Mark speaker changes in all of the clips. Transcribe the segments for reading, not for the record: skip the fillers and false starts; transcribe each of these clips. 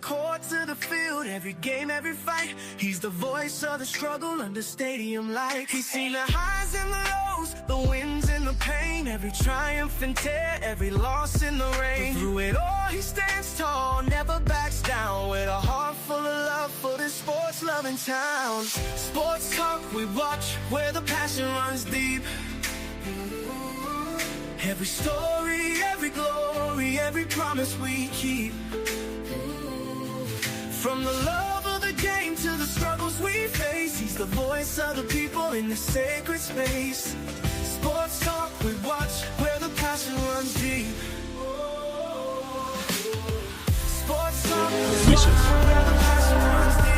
Speaker 1: court to the field, every game, every fight. He's the voice of the struggle under stadium lights. He's seen the highs and the lows, the wins and the pain, every triumph and tear, every loss in the rain. But through it all, he stands tall, never backs down, with a heart full of love for this sports-loving town. Sports talk we watch, where the passion runs deep. Every story, every glory, every promise we keep. From the love of the game to the struggles we face, he's the voice of the people in the sacred space. Sports talk we watch, where the passion runs deep. Sports talk we watch, where the passion runs deep.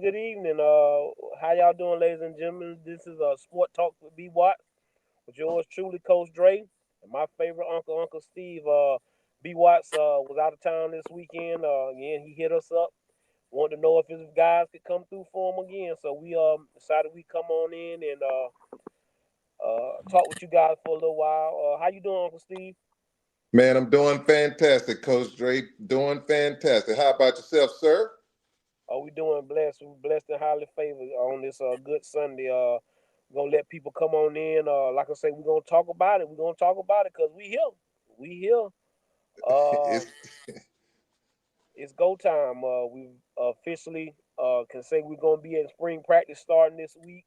Speaker 2: Good evening. How y'all doing, ladies and gentlemen? This is Sport Talk with BWatts with yours truly, Coach Dre, and my favorite Uncle Steve. BWatts was out of town this weekend. Again, he hit us up, wanted to know if his guys could come through for him again. So we decided we come on in and talk with you guys for a little while. How you doing, Uncle Steve?
Speaker 3: Man, I'm doing fantastic, Coach Dre. Doing fantastic. How about yourself, sir?
Speaker 2: We doing blessed. We're blessed and highly favored on this good Sunday. We're going to let people come on in. Like I say, we're going to talk about it. We're going to talk about it because we here. We here. It's go time. We officially can say we're going to be at spring practice starting this week.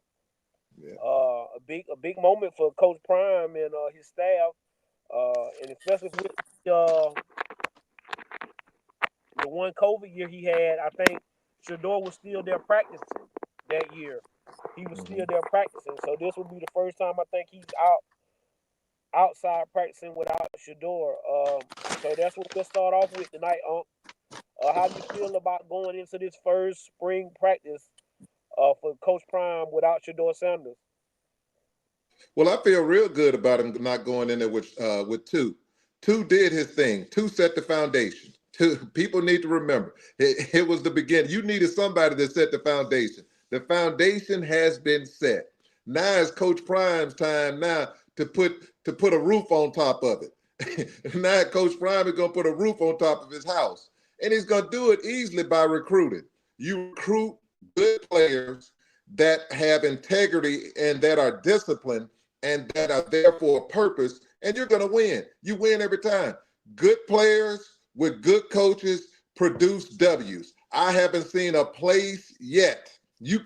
Speaker 3: Yeah.
Speaker 2: A big moment for Coach Prime and his staff, and especially with the one COVID year he had. I think Shador was still there practicing that year. He was still there practicing. So this will be the first time I think he's outside practicing without Shador. So that's what we'll start off with tonight, how do you feel about going into this first spring practice for Coach Prime without Shador Sanders?
Speaker 3: Well, I feel real good about him not going in there with two. Two did his thing. Two set the foundation. People need to remember, it was the beginning. You needed somebody to set the foundation. The foundation has been set. Now it's Coach Prime's time now to put a roof on top of it. Now Coach Prime is going to put a roof on top of his house. And he's going to do it easily by recruiting. You recruit good players that have integrity and that are disciplined and that are there for a purpose, and you're going to win. You win every time. Good players with good coaches produce W's. I haven't seen a place yet. You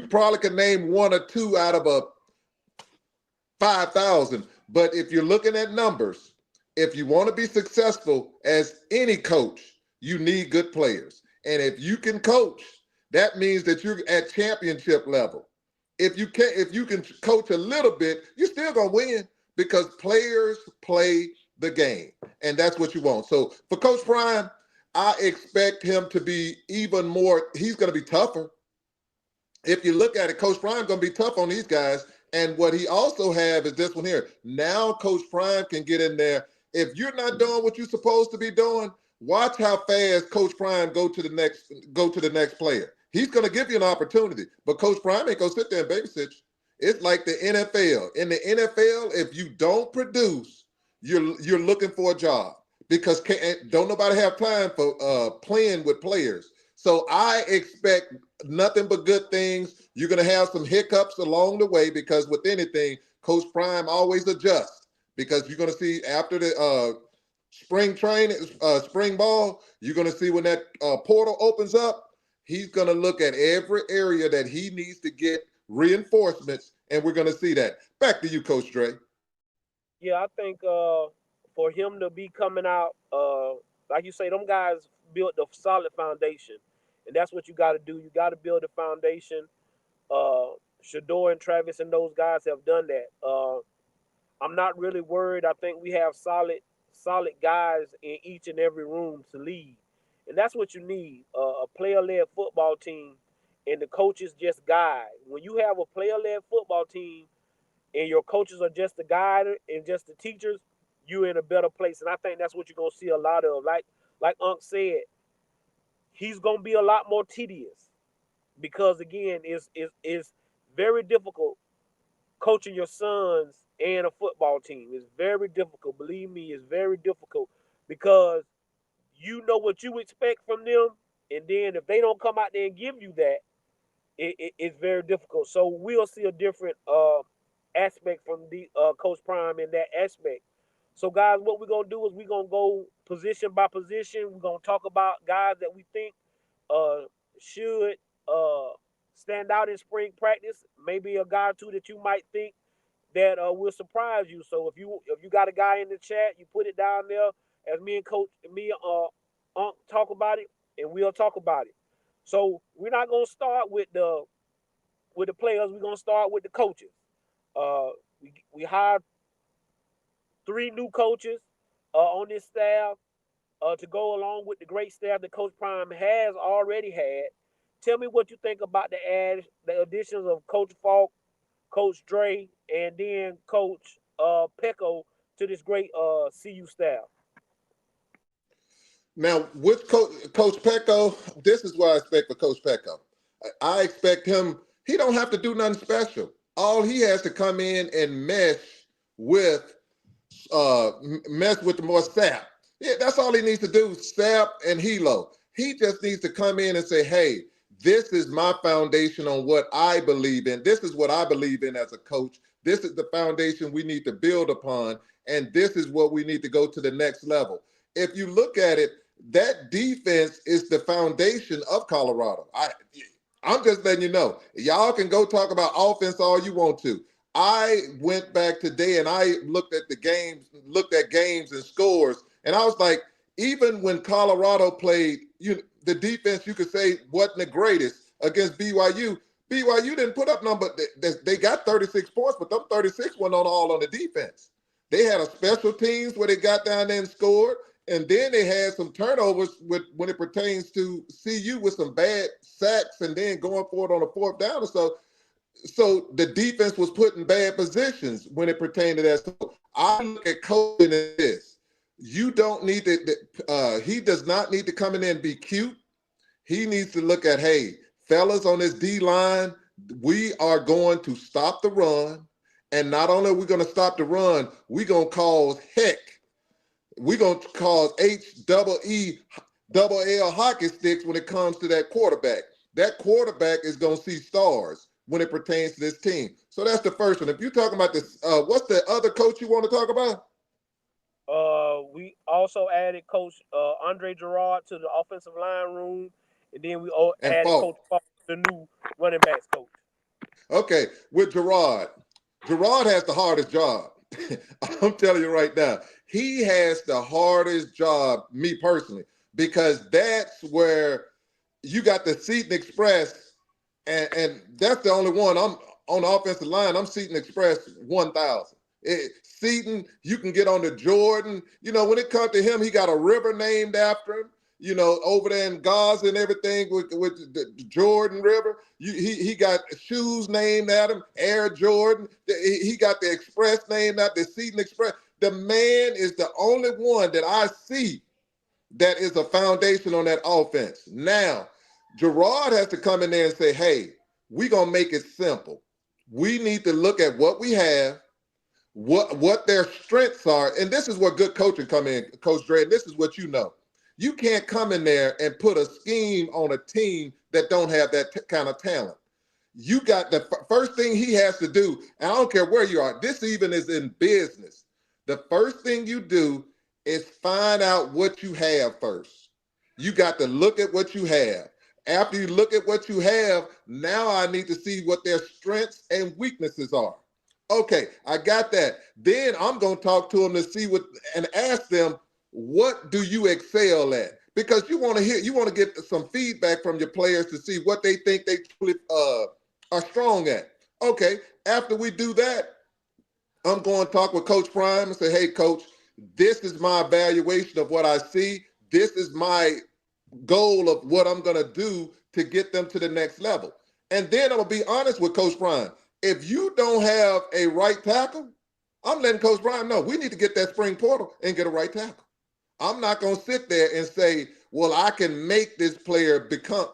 Speaker 3: probably can name one or two out of a 5,000. But if you're looking at numbers, if you want to be successful as any coach, you need good players. And if you can coach, that means that you're at championship level. If you can coach a little bit, you're still going to win because players play the game, and that's what you want. So for Coach Prime, I expect him to be even more. He's going to be tougher. If you look at it, Coach Prime going to be tough on these guys. And what he also have is this one here. Now Coach Prime can get in there. If you're not doing what you're supposed to be doing, watch how fast Coach Prime go to the next player. He's going to give you an opportunity, but Coach Prime ain't going to sit there and babysit you. It's like the NFL. In the NFL, if you don't produce, you're looking for a job because don't nobody have time for playing with players. So I expect nothing but good things. You're going to have some hiccups along the way because with anything, Coach Prime always adjusts because you're going to see after the spring training, spring ball, you're going to see when that portal opens up, he's going to look at every area that he needs to get reinforcements, and we're going to see that. Back to you, Coach Dre.
Speaker 2: Yeah, I think for him to be coming out, like you say, them guys built a solid foundation, and that's what you got to do. You got to build a foundation. Uh, Shador and Travis and those guys have done that. I'm not really worried. I think we have solid guys in each and every room to lead, and that's what you need. A player-led football team, and the coaches just guide. When you have a player-led football team, and your coaches are just the guide and just the teachers, you're in a better place. And I think that's what you're gonna see a lot of. Like Unc said, he's gonna be a lot more tedious because again, it's very difficult coaching your sons and a football team. It's very difficult. Believe me, it's very difficult because you know what you expect from them, and then if they don't come out there and give you that, it's very difficult. So we'll see a different aspect from the Coach Prime in that aspect. So guys, what we're gonna do is we're gonna go position by position. We're gonna talk about guys that we think uh, should stand out in spring practice. Maybe a guy or two that you might think that will surprise you. So if you got a guy in the chat, you put it down there as me and Coach me talk about it, and we'll talk about it. So we're not gonna start with the players. We're gonna start with the coaches. Uh, we hired 3 new coaches on this staff to go along with the great staff that Coach Prime has already had. Tell me what you think about the additions of Coach Falk, Coach Dre, and then Coach Pecco to this great CU staff.
Speaker 3: Now, with Coach Pecco, this is what I expect for Coach Pecco. I expect him, he don't have to do nothing special. All he has to come in and with mess with the more sap. Yeah, that's all he needs to do, sap and helo. He just needs to come in and say, hey, this is my foundation on what I believe in. This is what I believe in as a coach. This is the foundation we need to build upon, and this is what we need to go to the next level. If you look at it, that defense is the foundation of Colorado. I'm just letting you know. Y'all can go talk about offense all you want to. I went back today and I looked at games and scores, and I was like, even when Colorado played, the defense you could say wasn't the greatest against BYU. BYU didn't put up number. They got 36 points, but them 36 went all on the defense. They had a special teams where they got down there and scored, and then they had some turnovers when it pertains to CU with some bad sacks and then going for it on a fourth down or so. So the defense was put in bad positions when it pertained to that. So I look at coaching as this. You don't need to, he does not need to come in there and be cute. He needs to look at, hey, fellas on this D line, we are going to stop the run. And not only are we going to stop the run, we're going to cause heck. We're going to cause HEELL hockey sticks when it comes to that quarterback. That quarterback is going to see stars when it pertains to this team. So that's the first one. If you're talking about this, what's the other coach you want to talk about?
Speaker 2: We also added Coach Andre Gerard to the offensive line room, and then we added Coach Falk, the new running backs coach.
Speaker 3: Okay, with Gerard has the hardest job. I'm telling you right now, he has the hardest job, me personally, because that's where you got the Seton Express, and that's the only one. I'm on the offensive line. I'm Seton Express 1000. Seton, you can get on the Jordan. When it comes to him, he got a river named after him. Over there in Gaza and everything with the Jordan River. He got shoes named after him, Air Jordan. He got the Express named after the Seton Express. The man is the only one that I see that is a foundation on that offense. Now, Gerard has to come in there and say, hey, we're going to make it simple. We need to look at what we have, what their strengths are, and this is where good coaching come in, Coach Dre, and this is what you know. You can't come in there and put a scheme on a team that don't have that kind of talent. You got the first thing he has to do, and I don't care where you are, this even is in business. The first thing you do is find out what you have first. You got to look at what you have. After you look at what you have, now I need to see what their strengths and weaknesses are. Okay, I got that. Then I'm going to talk to them to see what, and ask them, what do you excel at? Because you want to get some feedback from your players to see what they think they truly are strong at. Okay, after we do that, I'm going to talk with Coach Prime and say, hey, Coach, this is my evaluation of what I see. This is my goal of what I'm going to do to get them to the next level. And then I'm going to be honest with Coach Prime. If you don't have a right tackle, I'm letting Coach Prime know we need to get that spring portal and get a right tackle. I'm not going to sit there and say, well, I can make this player become.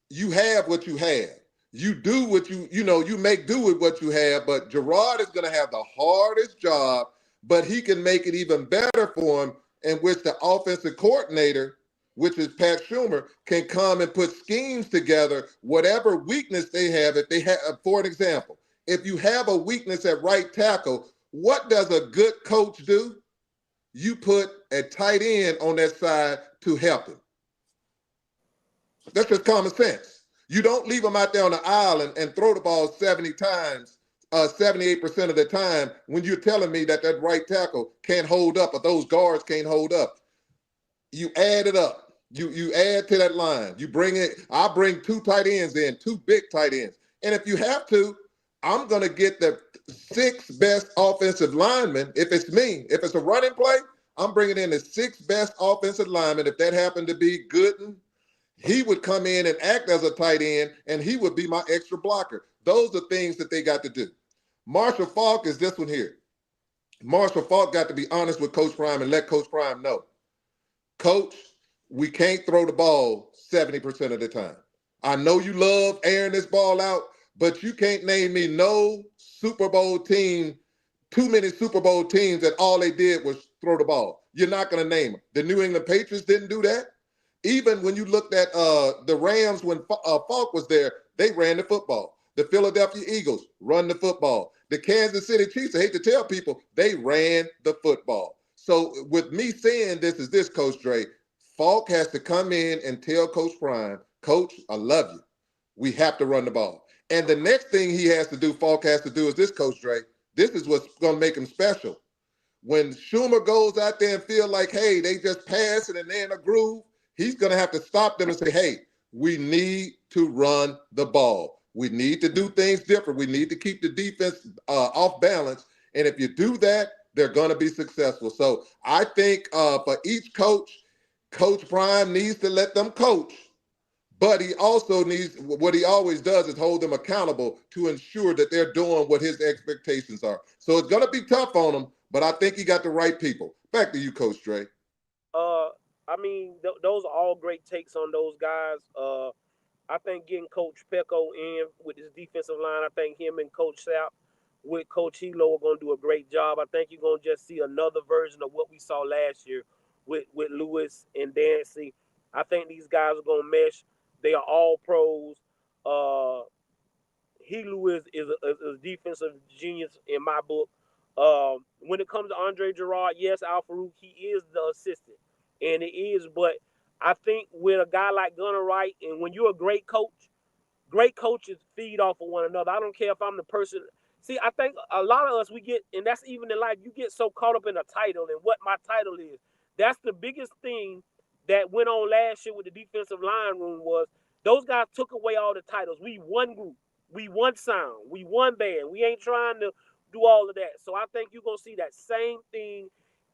Speaker 3: You have what you have. You do what you make do with what you have, but Gerard is going to have the hardest job, but he can make it even better for him, in which the offensive coordinator, which is Pat Schumer, can come and put schemes together, whatever weakness they have. If they have, for an example, if you have a weakness at right tackle, what does a good coach do? You put a tight end on that side to help him. That's just common sense. You don't leave them out there on the island and throw the ball 70 times, 78% of the time, when you're telling me that right tackle can't hold up or those guards can't hold up. You add it up. You add to that line. You bring it. I bring two tight ends in, two big tight ends. And if you have to, I'm going to get the 6 best offensive linemen. If it's me, if it's a running play, I'm bringing in the 6 best offensive linemen. If that happened to be Gooden, he would come in and act as a tight end, and he would be my extra blocker. Those are things that they got to do. Marshall Faulk is this one here. Marshall Faulk got to be honest with Coach Prime and let Coach Prime know, Coach, we can't throw the ball 70% of the time. I know you love airing this ball out, but you can't name me no Super Bowl team, too many Super Bowl teams that all they did was throw the ball. You're not going to name them. The New England Patriots didn't do that. Even when you looked at the Rams when Falk was there, they ran the football. The Philadelphia Eagles run the football. The Kansas City Chiefs, I hate to tell people, they ran the football. So with me saying this is this, Coach Dre, Falk has to come in and tell Coach Prime, Coach, I love you. We have to run the ball. And the next thing he has to do, Falk has to do is this, Coach Dre. This is what's going to make him special. When Schumer goes out there and feel like, hey, they just pass it and they're in a groove, he's going to have to stop them and say, hey, we need to run the ball. We need to do things different. We need to keep the defense off balance. And if you do that, they're going to be successful. So I think for each coach, Coach Prime needs to let them coach. But he also needs, what he always does is hold them accountable to ensure that they're doing what his expectations are. So it's going to be tough on them, but I think he got the right people. Back to you, Coach Dre.
Speaker 2: I mean, those are all great takes on those guys. I think getting Coach Pecco in with his defensive line, I think him and Coach Sapp with Coach Hilo are going to do a great job. I think you're going to just see another version of what we saw last year with Lewis and Dancy. I think these guys are going to mesh. They are all pros. Hilo is a defensive genius in my book. When it comes to Andre Gerard, yes, Al Farouk, he is the assistant. And it is, but I think with a guy like Gunnar Wright, and when you're a great coaches feed off of one another. I don't care if I'm the person. See, I think a lot of us, we get, and that's even in life, you get so caught up in a title and what my title is. That's the biggest thing that went on last year with the defensive line room was those guys took away all the titles. We one group. We one sound. We one band. We ain't trying to do all of that. So I think you're going to see that same thing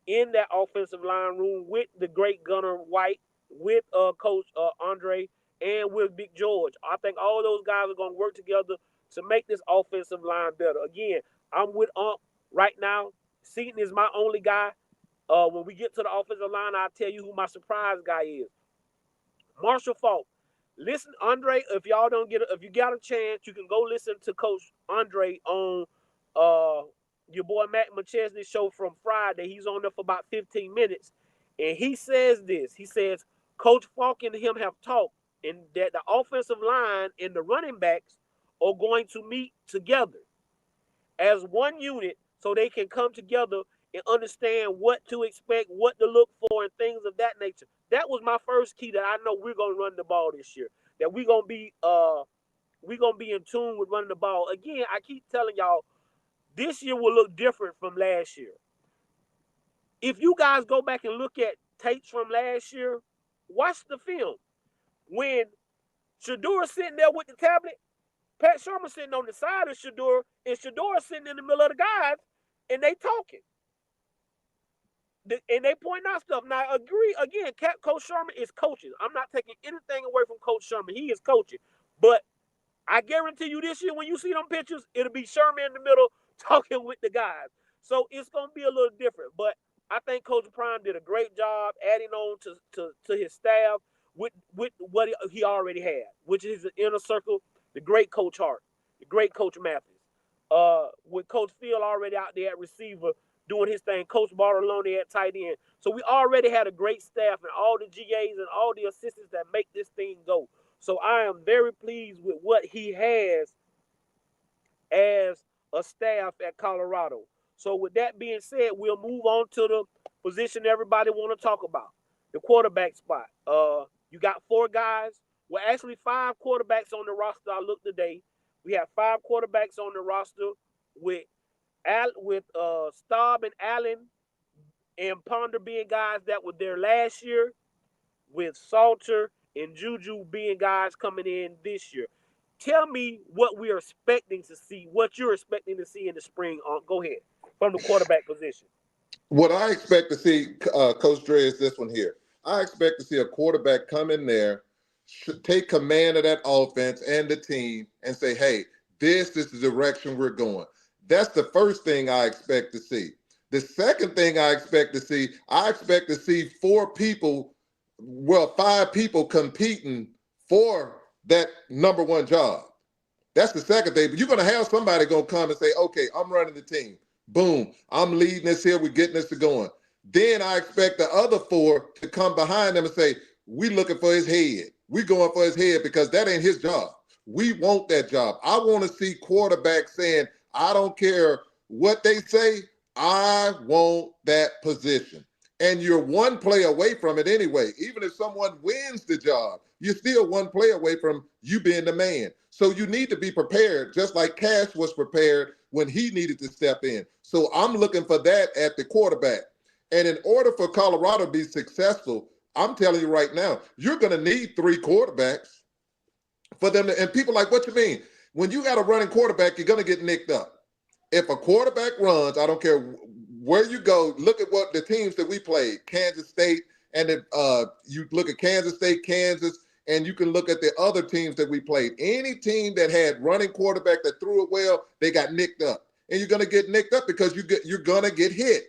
Speaker 2: in that offensive line room with the great Gunnar White, with Coach Andre, and with Big George. I think all those guys are going to work together to make this offensive line better. Again, I'm with right now. Seaton is my only guy. When we get to the offensive line, I'll tell you who my surprise guy is. Marshall Faulk. Listen, Andre, if you got a chance, you can go listen to Coach Andre on your boy Matt McChesney's show from Friday. He's on there for about 15 minutes. And he says this. He says, Coach Falk and him have talked, and that the offensive line and the running backs are going to meet together as one unit so they can come together and understand what to expect, what to look for, and things of that nature. That was my first key that I know we're gonna run the ball this year. That we're gonna be in tune with running the ball. Again, I keep telling y'all, this year will look different from last year. If you guys go back and look at tapes from last year, watch the film. When Shadour's sitting there with the tablet, Pat Shermer sitting on the side of Shadour, and Shadour sitting in the middle of the guys, and they talking. And they point out stuff. Now, I agree, again, Coach Sherman is coaching. I'm not taking anything away from Coach Sherman. He is coaching. But I guarantee you this year, when you see them pictures, it'll be Sherman in the middle talking with the guys. So it's going to be a little different. But I think Coach Prime did a great job adding on to his staff with what he already had, which is the inner circle, the great Coach Hart, the great Coach Mathis. With Coach Phil already out there at receiver doing his thing, Coach Bartolone at tight end. So we already had a great staff and all the GAs and all the assistants that make this thing go. So I am very pleased with what he has as a staff at Colorado. So with that being said, we'll move on to the position everybody want to talk about, the quarterback spot. You got 4 guys. Well, actually 5 quarterbacks on the roster. I looked today. We have 5 quarterbacks on the roster with Staub and Allen and Ponder being guys that were there last year, with Salter and Juju being guys coming in this year. Tell me what we're expecting to see, what you're expecting to see in the spring. Go ahead, from the quarterback position.
Speaker 3: What I expect to see, Coach Dre, is this one here. I expect to see a quarterback come in there, take command of that offense and the team, and say, hey, this is the direction we're going. That's the first thing I expect to see. The second thing I expect to see 5 people competing for that number 1 job. That's the second thing. But you're going to have somebody going to come and say, okay, I'm running the team. Boom, I'm leading this here. We're getting this going. Then I expect the other 4 to come behind them and say, we looking for his head. We going for his head because that ain't his job. We want that job. I want to see quarterbacks saying, I don't care what they say, I want that position. And you're 1 play away from it anyway. Even if someone wins the job, you're still 1 play away from you being the man. So you need to be prepared, just like Cash was prepared when he needed to step in. So I'm looking for that at the quarterback. And in order for Colorado to be successful, I'm telling you right now, you're going to need 3 quarterbacks for them to, and people like, what you mean? When you got a running quarterback, you're going to get nicked up. If a quarterback runs, I don't care where you go, look at what the teams that we played, Kansas State, and you look at Kansas State, Kansas, and you can look at the other teams that we played. Any team that had running quarterback that threw it well, they got nicked up. And you're going to get nicked up because you're going to get hit.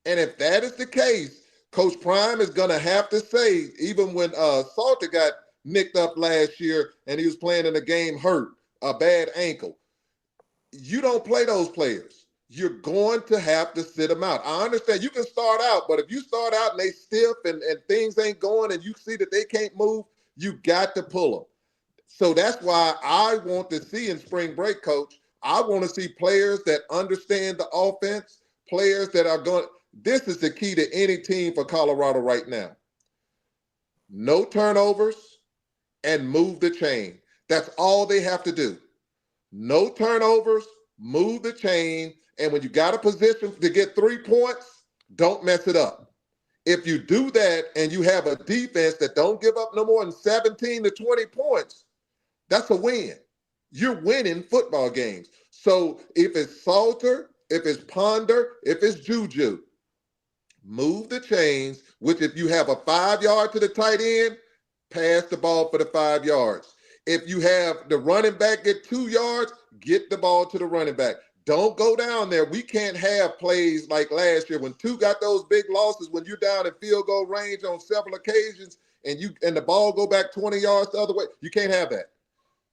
Speaker 3: And if that is the case, Coach Prime is going to have to say, even when Salter got nicked up last year and he was playing in a game hurt, a bad ankle, you don't play those players. You're going to have to sit them out. I understand you can start out, but if you start out and they stiff and things ain't going and you see that they can't move, you got to pull them. So that's why I want to see in spring break, Coach, I want to see players that understand the offense, players that are going. This is the key to any team for Colorado right now. No turnovers and move the chain. That's all they have to do. No turnovers, move the chain, and when you got a position to get 3 points, don't mess it up. If you do that and you have a defense that don't give up no more than 17 to 20 points, that's a win. You're winning football games. So if it's Salter, if it's Ponder, if it's Juju, move the chains, which if you have a 5-yard to the tight end, pass the ball for the 5 yards. If you have the running back get 2 yards, get the ball to the running back. Don't go down there. We can't have plays like last year when 2 got those big losses when you're down in field goal range on several occasions and the ball go back 20 yards the other way. You can't have that.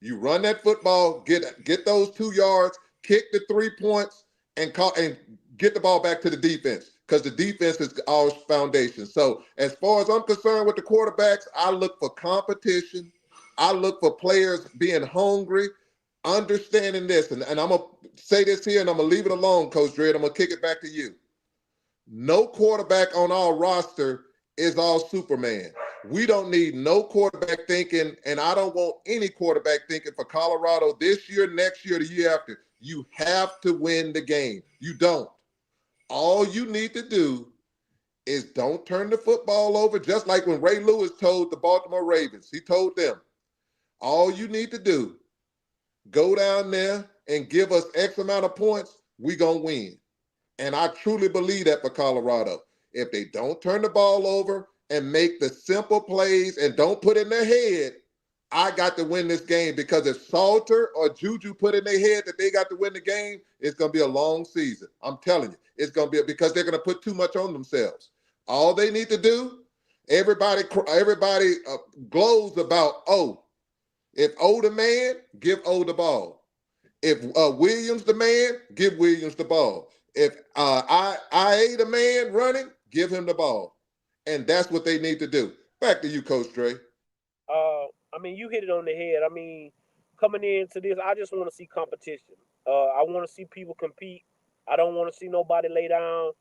Speaker 3: You run that football, get those 2 yards, kick the 3 points, and get the ball back to the defense. because the defense is our foundation. So as far as I'm concerned with the quarterbacks, I look for competition. I look for players being hungry, understanding this. And I'm going to say this here, and I'm going to leave it alone, Coach Dredd. I'm going to kick it back to you. No quarterback on our roster is all Superman. We don't need no quarterback thinking, and I don't want any quarterback thinking for Colorado this year, next year, the year after. You have to win the game. You don't. All you need to do is don't turn the football over, just like when Ray Lewis told the Baltimore Ravens. He told them, all you need to do, go down there and give us X amount of points, we going to win. And I truly believe that for Colorado. If they don't turn the ball over and make the simple plays and don't put in their head, I got to win this game, because if Salter or Juju put in their head that they got to win the game, it's going to be a long season. I'm telling you, it's going to be, because they're going to put too much on themselves. All they need to do, everybody glows about O. If O the man, give O the ball. If Williams the man, give Williams the ball. If IA the man running, give him the ball. And that's what they need to do. Back to you, Coach Dre.
Speaker 2: I mean, you hit it on the head. I mean, coming into this, I just want to see competition. I want to see people compete. I don't want to see nobody lay down.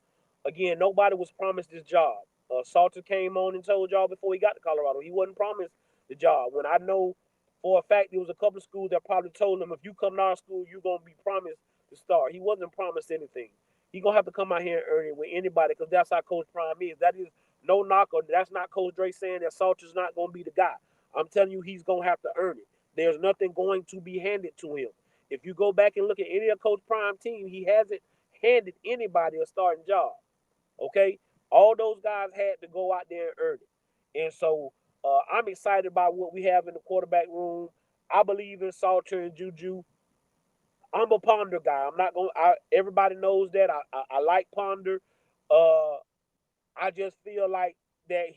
Speaker 2: Again, nobody was promised this job. Salter came on and told y'all before he got to Colorado, he wasn't promised the job. When I know for a fact there was a couple of schools that probably told him, if you come to our school, you're going to be promised to start. He wasn't promised anything. He's going to have to come out here and earn it with anybody, because that's how Coach Prime is. That is no knock, or that's not Coach Dre saying that Salter's not going to be the guy. I'm telling you, he's going to have to earn it. There's nothing going to be handed to him. If you go back and look at any of Coach Prime team, he hasn't handed anybody a starting job. Okay? All those guys had to go out there and earn it. And so I'm excited about what we have in the quarterback room. I believe in Salter and Juju. I'm a Ponder guy. I'm not going to, everybody knows that. I like Ponder. I just feel like that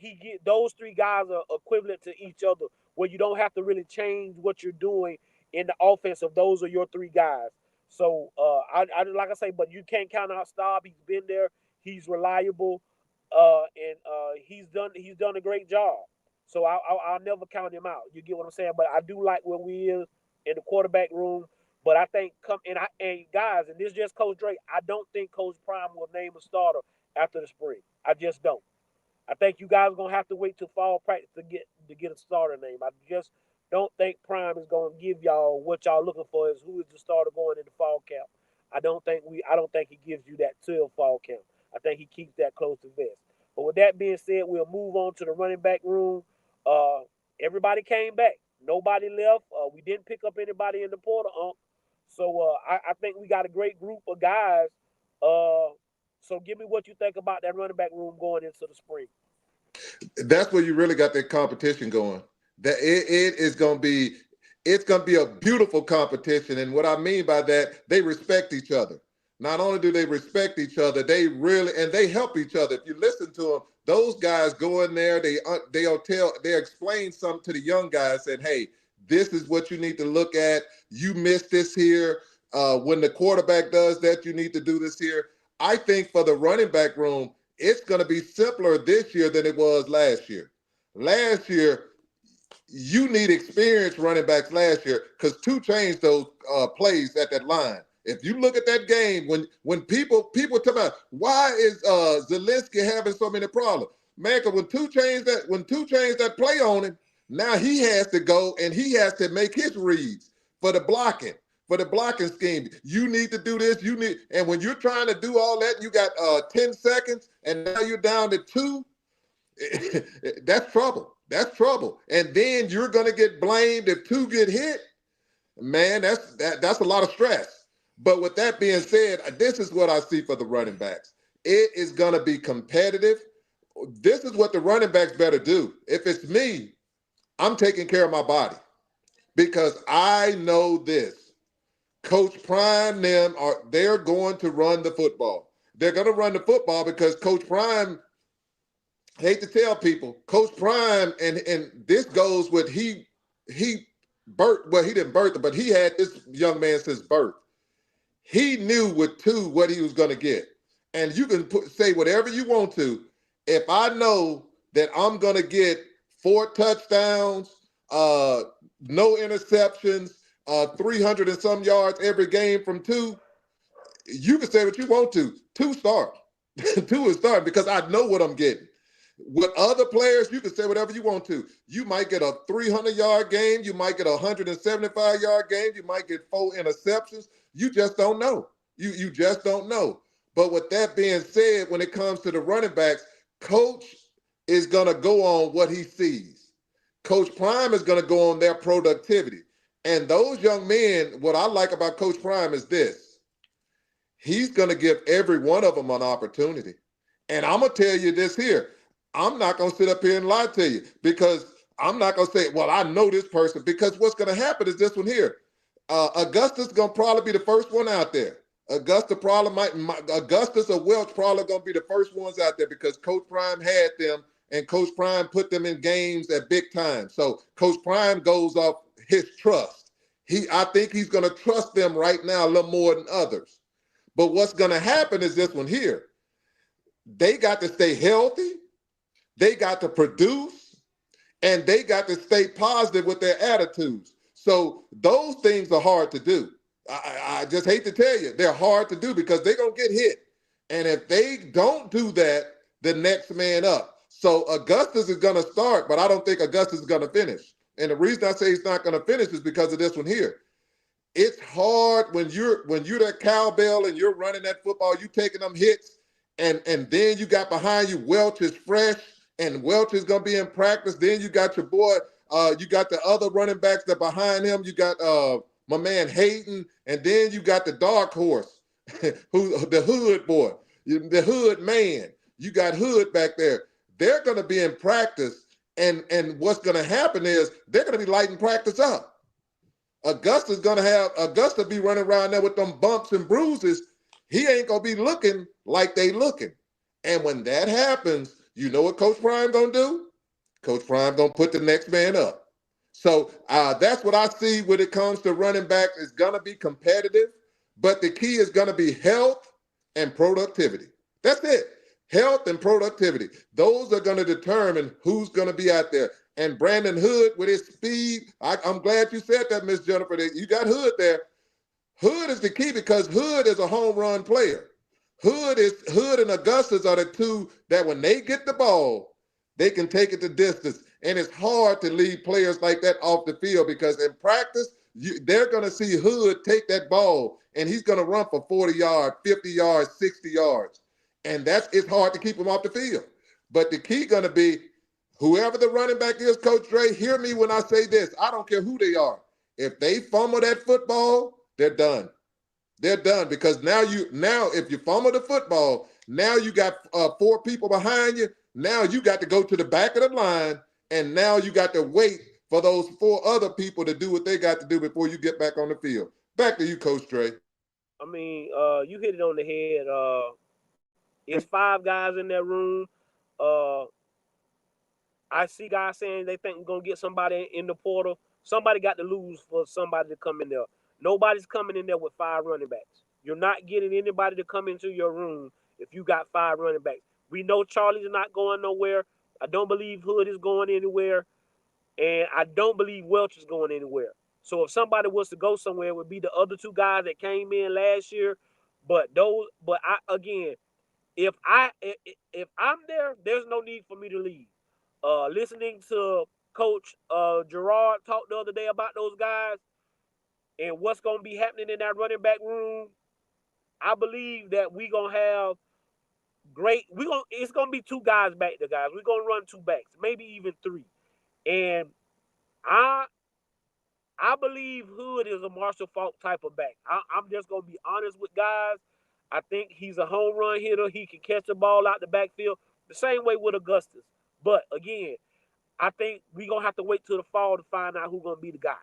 Speaker 2: those three guys are equivalent to each other, where you don't have to really change what you're doing in the offense if those are your three guys. So I like I say, but you can't count out Staub. He's been there. He's reliable, and he's done a great job. So I'll never count him out. You get what I'm saying? But I do like where we is in the quarterback room. But I think and guys, and this is just Coach Drake, I don't think Coach Prime will name a starter after the spring. I just don't. I think you guys are gonna have to wait till fall practice to get a starter name. I just don't think Prime is gonna give y'all what y'all looking for, is who is the starter going in the fall camp. I don't think he gives you that till fall camp. I think he keeps that close to vest. But with that being said, we'll move on to the running back room. Everybody came back. Nobody left. We didn't pick up anybody in the portal. So I think we got a great group of guys. So give me what you think about that running back room going into the spring.
Speaker 3: That's where you really got that competition going. That it's gonna be a beautiful competition. And what I mean by that, they respect each other. Not only do they respect each other, they help each other. If you listen to them, those guys go in there, they explain something to the young guys, said, hey, this is what you need to look at. You missed this here. When the quarterback does that, you need to do this here. I think for the running back room, it's going to be simpler this year than it was last year. Last year, you need experienced running backs last year, because 2 changed those plays at that line. If you look at that game, when people talk about why is Zelensky having so many problems, man, because when 2 changed that play on him, now he has to go and he has to make his reads for the blocking scheme. You need to do this. And when you're trying to do all that, you got 10 seconds, and now you're down to 2. That's trouble. That's trouble. And then you're gonna get blamed if 2 get hit. Man, that's a lot of stress. But with that being said, this is what I see for the running backs. It is gonna be competitive. This is what the running backs better do. If it's me, I'm taking care of my body, because I know this. Coach Prime, they're going to run the football. They're going to run the football because Coach Prime, hate to tell people, Coach Prime, and this goes with he didn't birth it, but he had this young man since birth. He knew with 2 what he was going to get. and you can say whatever you want to. If I know that I'm going to get 4 touchdowns, no interceptions, 300 and some yards every game from 2, you can say what you want to. 2 start. 2 is starting because I know what I'm getting. With other players, you can say whatever you want to. You might get a 300-yard game. You might get a 175-yard game. You might get 4 interceptions. You just don't know. You just don't know. But with that being said, when it comes to the running backs, Coach is going to go on what he sees. Coach Prime is going to go on their productivity. And those young men, what I like about Coach Prime is this. He's going to give every one of them an opportunity. And I'm going to tell you this here. I'm not going to sit up here and lie to you because I'm not going to say, well, I know this person, because what's going to happen is this one here. Augustus is going to probably be the first one out there. Augustus or Welch probably going to be the first ones out there because Coach Prime had them and Coach Prime put them in games at big time. So Coach Prime goes off his trust. I think he's going to trust them right now a little more than others. But what's going to happen is this one here. They got to stay healthy. They got to produce, and they got to stay positive with their attitudes. So those things are hard to do. I just hate to tell you, they're hard to do because they're going to get hit. And if they don't do that, the next man up. So Augustus is going to start, but I don't think Augustus is going to finish. And the reason I say he's not going to finish is because of this one here. It's hard when you're that cowbell and you're running that football, you taking them hits, and then you got behind you Welch is fresh, and Welch is going to be in practice. Then you got your boy, you got the other running backs that behind him. You got my man Hayden, and then you got the dark horse, who the hood boy, the hood man. You got Hood back there. They're going to be in practice, and what's going to happen is they're going to be lighting practice up. Augusta be running around there with them bumps and bruises. He ain't going to be looking like they looking. And when that happens, you know what Coach Prime going to do? Coach Prime going to put the next man up. So that's what I see when it comes to running back. It's going to be competitive, but the key is going to be health and productivity. That's it. Health and productivity. Those are going to determine who's going to be out there. And Brandon Hood with his speed, I'm glad you said that, Miss Jennifer. You got Hood there. Hood is the key because Hood is a home run player. Hood and Augustus are the two that when they get the ball, they can take it the distance. And it's hard to leave players like that off the field because in practice, they're going to see Hood take that ball and he's going to run for 40 yards, 50 yards, 60 yards. And it's hard to keep him off the field. But the key going to be whoever the running back is, Coach Dre, hear me when I say this. I don't care who they are. If they fumble that football, they're done. They're done because now if you fumble the football, now you got 4 people behind you. Now you got to go to the back of the line, and now you got to wait for those 4 other people to do what they got to do before you get back on the field. Back to you, Coach Dre.
Speaker 2: I mean, you hit it on the head. It's 5 guys in that room. I see guys saying they think we're going to get somebody in the portal. Somebody got to lose for somebody to come in there. Nobody's coming in there with 5 running backs. You're not getting anybody to come into your room if you got 5 running backs. We know Charlie's not going nowhere. I don't believe Hood is going anywhere. And I don't believe Welch is going anywhere. So if somebody was to go somewhere, it would be the other 2 guys that came in last year. But if I'm there, there's no need for me to leave. Listening to Coach Gerard talk the other day about those guys and what's going to be happening in that running back room, I believe that we're going to have it's going to be 2 guys back there, guys. We're going to run 2 backs, maybe even 3. And I believe Hood is a Marshall Faulk type of back. I'm just going to be honest with guys. I think he's a home run hitter. He can catch the ball out the backfield the same way with Augustus. But again, I think we're going to have to wait till the fall to find out who's going to be the guy.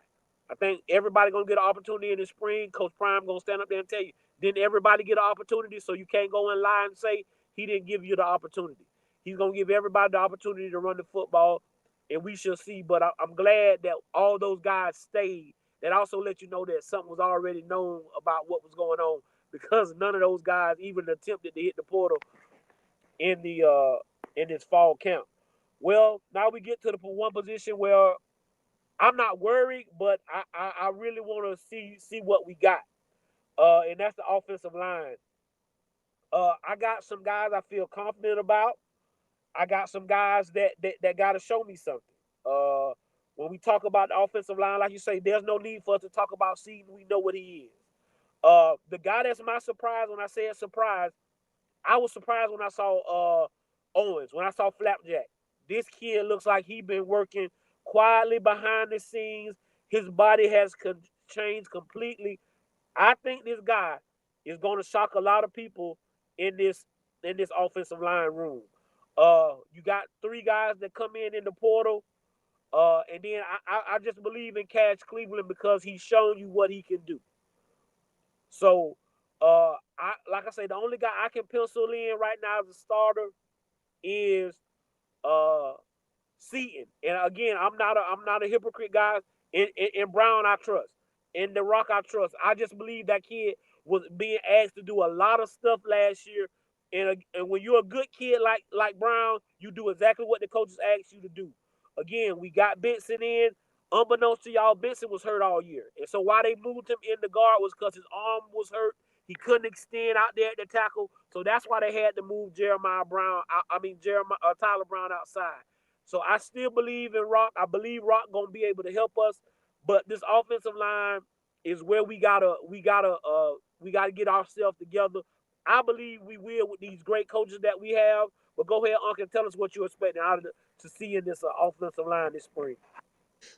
Speaker 2: I think everybody going to get an opportunity in the spring. Coach Prime going to stand up there and tell you, didn't everybody get an opportunity? So you can't go and lie and say he didn't give you the opportunity. He's going to give everybody the opportunity to run the football, and we shall see. But I'm glad that all those guys stayed. That also let you know that something was already known about what was going on because none of those guys even attempted to hit the portal in this fall camp. Well, now we get to the one position where I'm not worried, but I really want to see what we got, and that's the offensive line. I got some guys I feel confident about. I got some guys that got to show me something. Uh, when we talk about the offensive line, like you say, there's no need for us to talk about Seaton. We know what he is. The guy that's my surprise, when I said surprise, I was surprised when I saw Owens, when I saw Flapjack. This kid looks like he been working quietly behind the scenes. His body has changed completely. I think this guy is going to shock a lot of people in this offensive line room. You got three guys that come in the portal, and then I just believe in Cash Cleveland because he's shown you what he can do. So, like I say, the only guy I can pencil in right now as a starter is uh Seaton. And again, I'm not a hypocrite, guys. In Brown, I trust. In the Rock, I trust. I just believe that kid was being asked to do a lot of stuff last year. And when you're a good kid like Brown, you do exactly what the coaches asked you to do. Again, we got Benson in. Unbeknownst to y'all, Benson was hurt all year. And so why they moved him in the guard was because his arm was hurt. He couldn't extend out there at the tackle. So that's why they had to move Tyler Brown outside. So I still believe in Rock. I believe Rock gonna be able to help us. But this offensive line is where we gotta get ourselves together. I believe we will with these great coaches that we have. But go ahead, Uncle, and tell us what you're expecting to see in this offensive line this spring.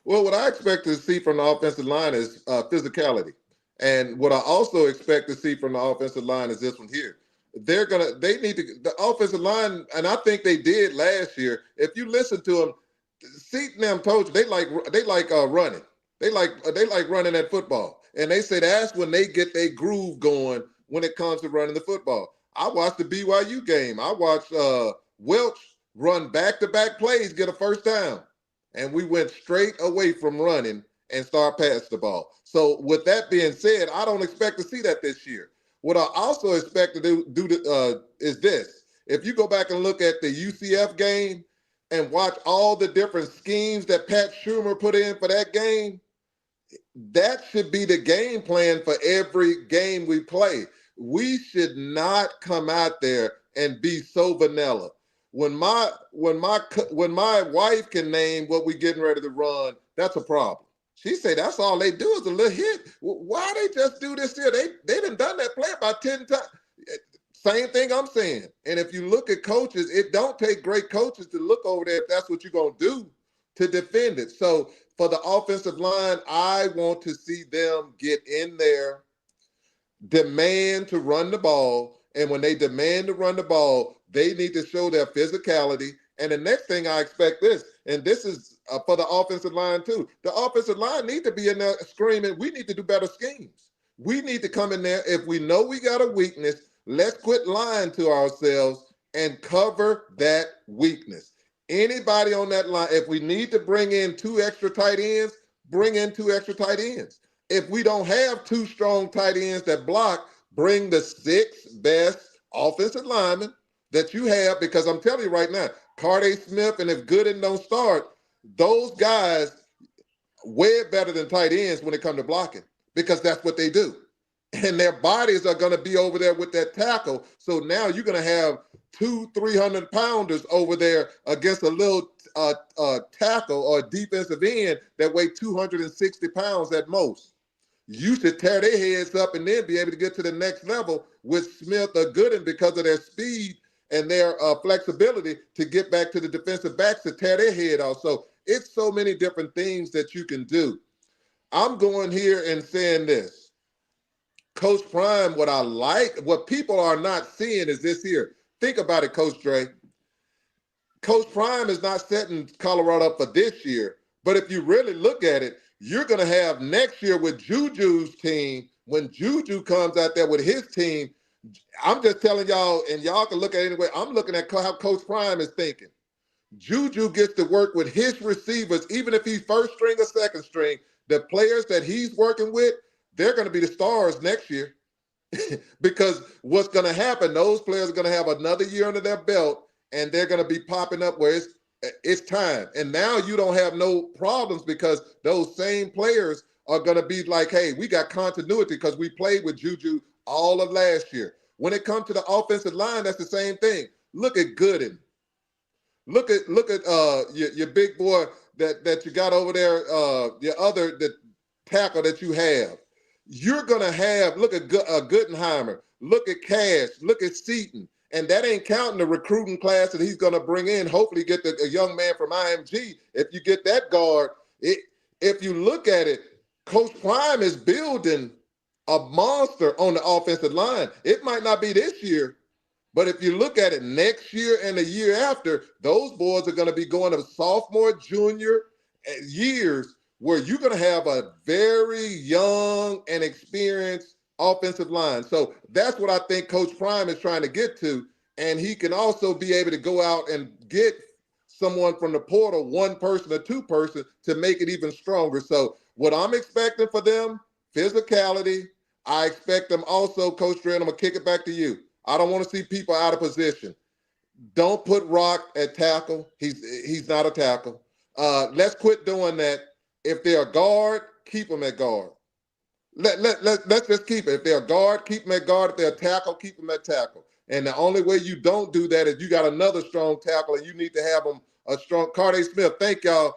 Speaker 3: Well, what I expect to see from the offensive line is physicality. And what I also expect to see from the offensive line is this one here. The offensive line, and I think they did last year. If you listen to them, Seaton them told you they like running. They like running that football. And they say that's when they get their groove going when it comes to running the football. I watched the BYU game. I watched Welch run back-to-back plays, get a first down. And we went straight away from running and start passing the ball. So with that being said, I don't expect to see that this year. What I also expect to do is this. If you go back and look at the UCF game and watch all the different schemes that Pat Schumer put in for that game, that should be the game plan for every game we play. We should not come out there and be so vanilla. When my wife can name what we getting ready to run, that's a problem. She say that's all they do is a little hit. Why they just do this here? They done that play about 10 times. Same thing I'm saying. And if you look at coaches, it don't take great coaches to look over there if that's what you're going to do to defend it. So for the offensive line, I want to see them get in there, demand to run the ball. And when they demand to run the ball, they need to show their physicality. And the next thing I expect and this is for the offensive line too. The offensive line need to be in there screaming, we need to do better schemes. We need to come in there. If we know we got a weakness, let's quit lying to ourselves and cover that weakness. Anybody on that line, if we need to bring in 2 extra tight ends, bring in 2 extra tight ends. If we don't have 2 strong tight ends that block, bring the 6 best offensive linemen that you have, because I'm telling you right now, Carter Smith, and if Gooden don't start, those guys way better than tight ends when it comes to blocking, because that's what they do. And their bodies are going to be over there with that tackle. So now you're going to have 2 300-pounders over there against a little tackle or defensive end that weigh 260 pounds at most. You should tear their heads up and then be able to get to the next level with Smith or Gooden because of their speed and their flexibility to get back to the defensive backs to tear their head off. So it's so many different things that you can do. I'm going here and saying this. Coach Prime, what people are not seeing is this here. Think about it, Coach Dre. Coach Prime is not setting Colorado up for this year. But if you really look at it, you're going to have next year with Juju's team, when Juju comes out there with his team, I'm just telling y'all, and y'all can look at it anyway, I'm looking at how Coach Prime is thinking. Juju gets to work with his receivers, even if he's first string or second string. The players that he's working with, they're going to be the stars next year. Because what's going to happen, those players are going to have another year under their belt, and they're going to be popping up where it's time. And now you don't have no problems because those same players are going to be like, hey, we got continuity because we played with Juju all of last year. When it comes to the offensive line, that's the same thing. Look at Gooden. Look at your big boy that you got over there, your other the tackle that you have. You're gonna have look at Guttenheimer, look at Cash, look at Seaton, and that ain't counting the recruiting class that he's gonna bring in. Hopefully, get a young man from IMG. If you get that guard, if you look at it, Coach Prime is building a monster on the offensive line. It might not be this year, but if you look at it next year and the year after, those boys are going to be going to sophomore, junior years where you're going to have a very young and experienced offensive line. So that's what I think Coach Prime is trying to get to. And he can also be able to go out and get someone from the portal, one person or two person, to make it even stronger. So what I'm expecting for them, physicality. I expect them also, Coach Dre, I'm going to kick it back to you. I don't want to see people out of position. Don't put Rock at tackle. He's not a tackle. Let's quit doing that. If they're a guard, keep them at guard. Let's just keep it. If they're a guard, keep them at guard. If they're a tackle, keep them at tackle. And the only way you don't do that is you got another strong tackle, and you need to have them a strong. Carday Smith, thank y'all.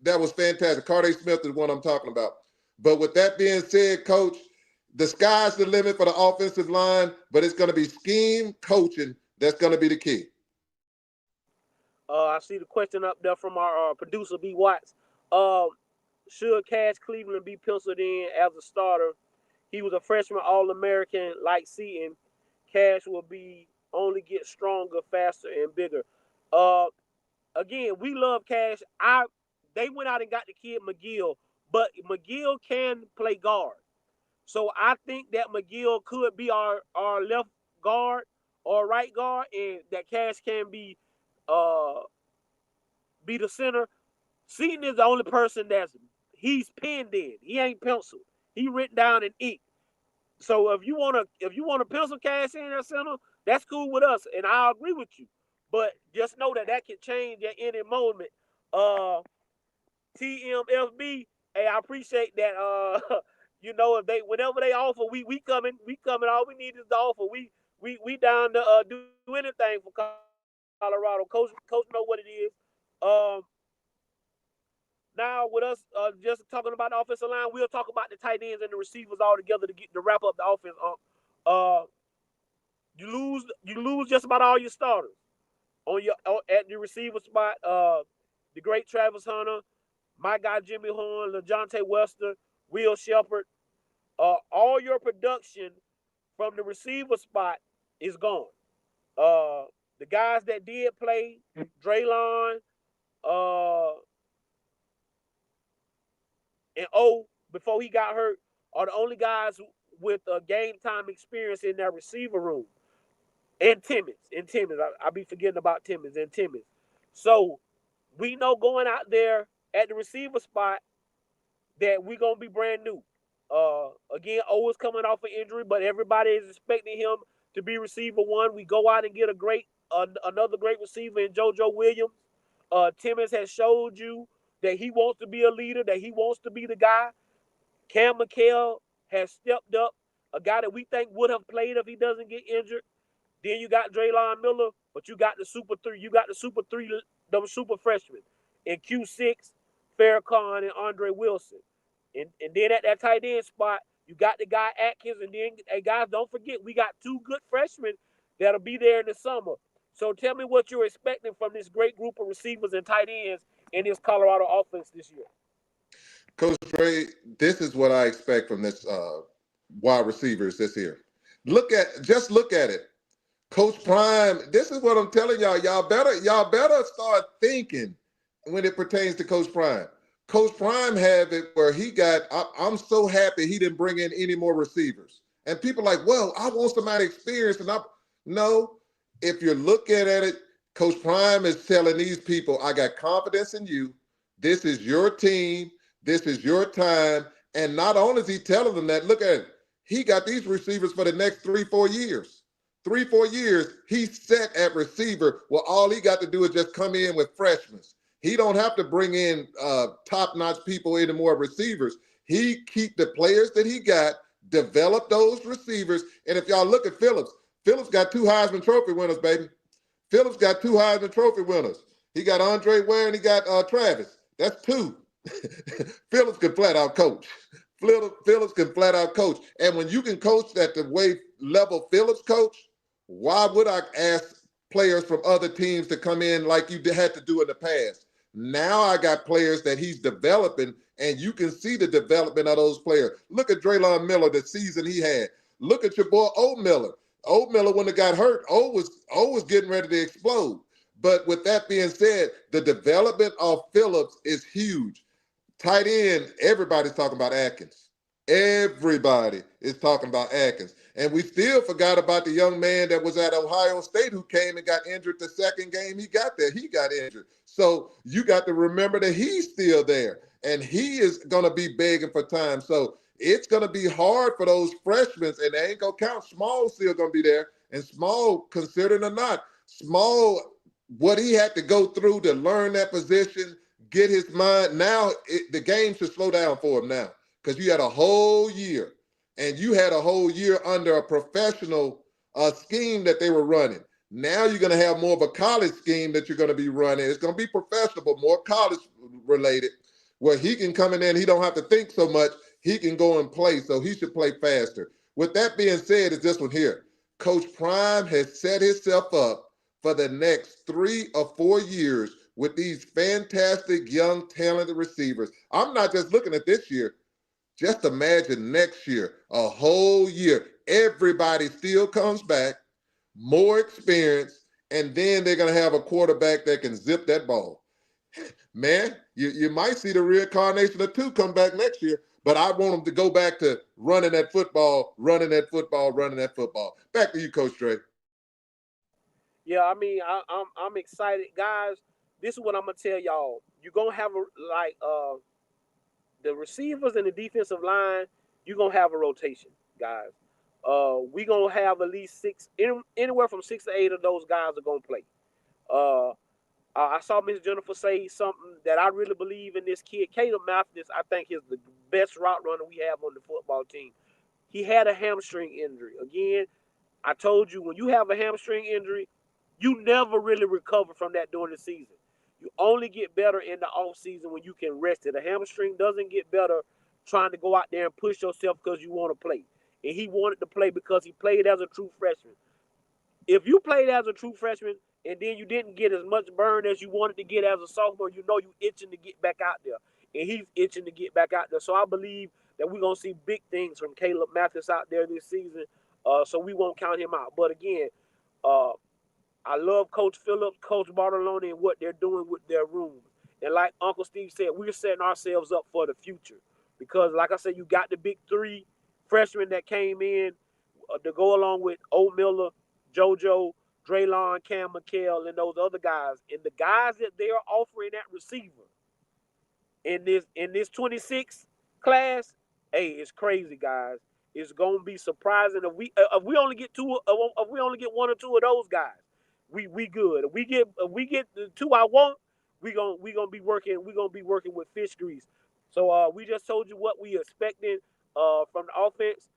Speaker 3: That was fantastic. Carday Smith is what I'm talking about. But with that being said, Coach, the sky's the limit for the offensive line, but it's going to be scheme coaching that's going to be the key.
Speaker 2: I see the question up there from our producer, BWatts. Should Cash Cleveland be penciled in as a starter? He was a freshman All-American like Seaton. Cash will be only get stronger, faster, and bigger. Again, we love Cash. They went out and got the kid McGill, but McGill can play guard. So I think that McGill could be our left guard or right guard, and that Cash can be the center. Seaton is the only person he's penned in. He ain't penciled. He written down in ink. So if you wanna pencil Cash in at center, that's cool with us, and I agree with you. But just know that can change at any moment. TMFB, hey, I appreciate that. If whenever they offer, we coming. All we need is the offer. We down to do anything for Colorado. Coach know what it is. Now with us just talking about the offensive line, we'll talk about the tight ends and the receivers all together to wrap up the offense. You lose just about all your starters at the receiver spot. The great Travis Hunter, my guy Jimmy Horn, LaJohntay Wester, Will Shepard. All your production from the receiver spot is gone. The guys that did play, Draylon, and before he got hurt, are the only guys with game time experience in that receiver room. And Timmons. I be forgetting about Timmons and Timmons. So we know going out there at the receiver spot that we're going to be brand new. Again, O is coming off an injury, but everybody is expecting him to be receiver one. We go out and get another great receiver in JoJo Williams. Timmons has showed you that he wants to be a leader, that he wants to be the guy. Cam McHale has stepped up, a guy that we think would have played if he doesn't get injured. Then you got Draylon Miller, but you got the super three. You got the super three, those super freshmen in Q6, Farrakhan, and Andre Wilson. And then at that tight end spot, you got the guy Atkins. And then, hey, guys, don't forget, we got two good freshmen that'll be there in the summer. So tell me what you're expecting from this great group of receivers and tight ends in this Colorado offense this year.
Speaker 3: Coach Dre, this is what I expect from this wide receivers this year. Look at it. Coach Prime, this is what I'm telling y'all. Y'all better start thinking when it pertains to Coach Prime. Coach Prime had it where I'm so happy he didn't bring in any more receivers. And people are like, well, I want somebody experienced. No, if you're looking at it, Coach Prime is telling these people, I got confidence in you. This is your team. This is your time. And not only is he telling them that, look at it. he got these receivers for the next 3-4 years. 3-4 years, he's set at receiver. Well, all he got to do is just come in with freshmen. He don't have to bring in top-notch people anymore, receivers. He keep the players that he got, develop those receivers. And if y'all look at Phillips, Phillips got 2 Heisman Trophy winners, baby. Phillips got 2 Heisman Trophy winners. He got Andre Ware and he got Travis. That's 2. Phillips can flat out coach. Phillips can flat out coach. And when you can coach at the way level Phillips coach, why would I ask players from other teams to come in like you had to do in the past? Now I got players that he's developing, and you can see the development of those players. Look at Draylon Miller, the season he had. Look at your boy O Miller. O Miller, when it got hurt, O was getting ready to explode. But with that being said, the development of Phillips is huge. Tight end, everybody's talking about Atkins. Everybody is talking about Atkins. And we still forgot about the young man that was at Ohio State who came and got injured the second game he got there. He got injured. So you got to remember that he's still there. And he is going to be begging for time. So it's going to be hard for those freshmen, and they ain't going to count. Small's still going to be there. And Small, considered or not, Small, what he had to go through to learn that position, get his mind. Now the game should slow down for him now, because you had a whole year, and you had a whole year under a professional scheme that they were running. Now you're going to have more of a college scheme that you're going to be running. It's going to be professional, but more college related, where he can come in there and he don't have to think so much. He can go and play, so he should play faster. With that being said, is this one here. Coach Prime has set himself up for the next 3 or 4 years with these fantastic, young, talented receivers. I'm not just looking at this year. Just imagine next year, a whole year. Everybody still comes back, more experience, and then they're going to have a quarterback that can zip that ball. Man, you might see the reincarnation of 2 come back next year, but I want them to go back to running that football, running that football, running that football. Back to you, Coach Dre.
Speaker 2: Yeah, I mean, I'm excited, guys. This is what I'm gonna tell y'all. You're gonna have the receivers and the defensive line. You're gonna have a rotation, guys. We gonna have at least 6, anywhere from 6 to 8 of those guys are gonna play. Uh, I saw Miss Jennifer say something that I really believe in. This kid, Caleb Mathis, I think is the best route runner we have on the football team. He had a hamstring injury. Again, I told you, when you have a hamstring injury, you never really recover from that during the season. You only get better in the off season when you can rest it. A hamstring doesn't get better trying to go out there and push yourself because you want to play. And he wanted to play because he played as a true freshman. If you played as a true freshman and then you didn't get as much burn as you wanted to get as a sophomore, you know you itching to get back out there. And he's itching to get back out there. So I believe that we're going to see big things from Caleb Mathis out there this season. So we won't count him out. But again, uh, I love Coach Phillips, Coach Bartolone, and what they're doing with their rooms. And like Uncle Steve said, we're setting ourselves up for the future. Because, like I said, you got the big 3 freshmen that came in to go along with O Miller, JoJo, Draylon, Cam McHale, and those other guys. And the guys that they are offering at receiver in this 26 class, hey, it's crazy, guys. It's gonna be surprising if we only get 2, if we only get 1 or 2 of those guys, we good. If we get the 2 I want, we gonna be working with fish grease. So we just told you what we expecting from the offense.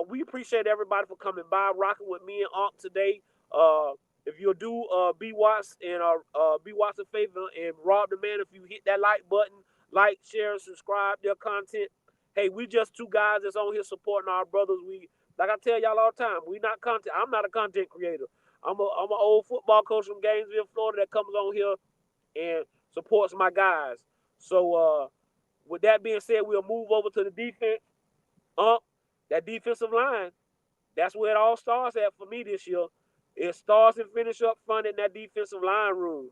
Speaker 2: We appreciate everybody for coming by, rocking with me and Unc today. If you'll do BWatts and BWatts a favor and rob the man, if you hit that like button, like, share, subscribe their content. Hey, we just 2 guys that's on here supporting our brothers. We, like I tell y'all all the time, we not content. I'm not a content creator. I'm an old football coach from Gainesville, Florida, that comes on here and supports my guys. So with that being said, we'll move over to the defense. That defensive line, that's where it all starts at for me this year. It starts and finish up front in that defensive line room.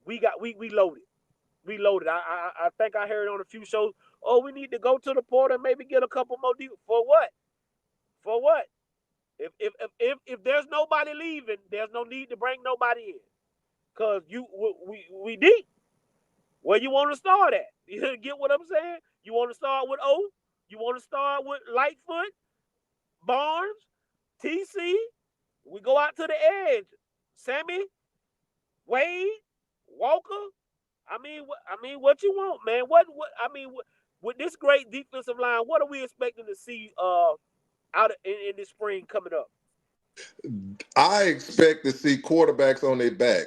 Speaker 2: We loaded. We loaded. I think I heard on a few shows, oh, we need to go to the portal and maybe get a couple more deep. For what? For what? If there's nobody leaving, there's no need to bring nobody in. Cause we deep. Where you want to start at? You get what I'm saying? You want to start with O? You want to start with Lightfoot, Barnes, TC? We go out to the edge. Sammy, Wade, Walker. What you want, man? With this great defensive line, what are we expecting to see in this spring coming up?
Speaker 3: I expect to see quarterbacks on their back.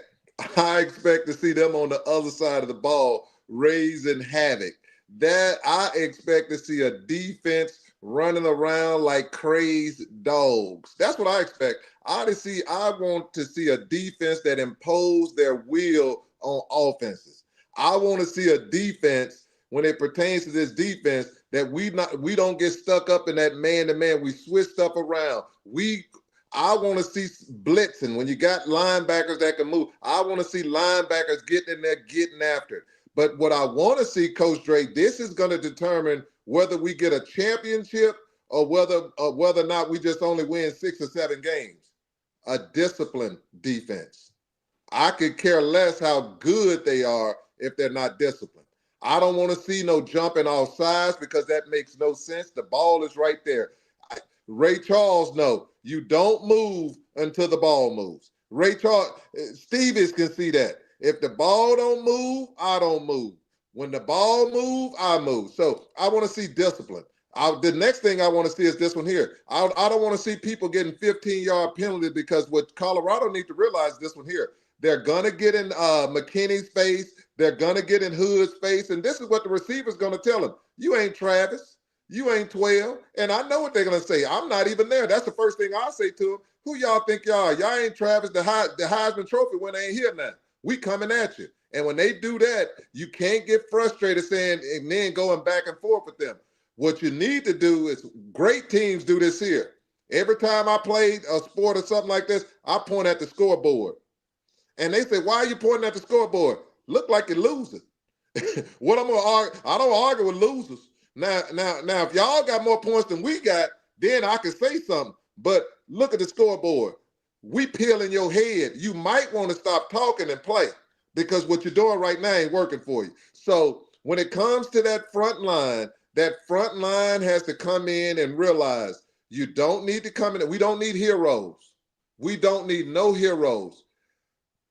Speaker 3: I expect to see them on the other side of the ball raising havoc. That I expect to see a defense running around like crazed dogs. That's what I expect. I want to see a defense that impose their will on offenses. I want to see a defense when it pertains to this defense that we don't get stuck up in that man-to-man. We switch stuff around. I want to see blitzing when you got linebackers that can move. I want to see linebackers getting in there, getting after it. But what I want to see, Coach Drake, this is going to determine whether we get a championship or whether or not we just only win 6 or 7 games. A disciplined defense. I could care less how good they are if they're not disciplined. I don't want to see no jumping off sides because that makes no sense. The ball is right there. Ray Charles, no, you don't move until the ball moves. Ray Charles, Stevens can see that. If the ball don't move, I don't move. When the ball move, I move. So I want to see discipline. The next thing I want to see is this one here. I don't want to see people getting 15-yard penalties because what Colorado needs to realize is this one here. They're going to get in McKinney's face. They're going to get in Hood's face. And this is what the receiver's going to tell him. You ain't Travis. You ain't 12. And I know what they're going to say. I'm not even there. That's the first thing I say to them. Who y'all think y'all are? Y'all ain't Travis. The Heisman Trophy winner ain't here now. We coming at you. And when they do that, you can't get frustrated saying and then going back and forth with them. What you need to do is great teams do this here. Every time I played a sport or something like this, I point at the scoreboard. And they say, why are you pointing at the scoreboard? Look like you're losing. What I'm going to argue? I don't argue with losers. Now, if y'all got more points than we got, then I can say something. But look at the scoreboard. We peeling your head. You might want to stop talking and play because what you're doing right now ain't working for you. So when it comes to that front line has to come in and realize you don't need to come in. We don't need heroes. We don't need no heroes.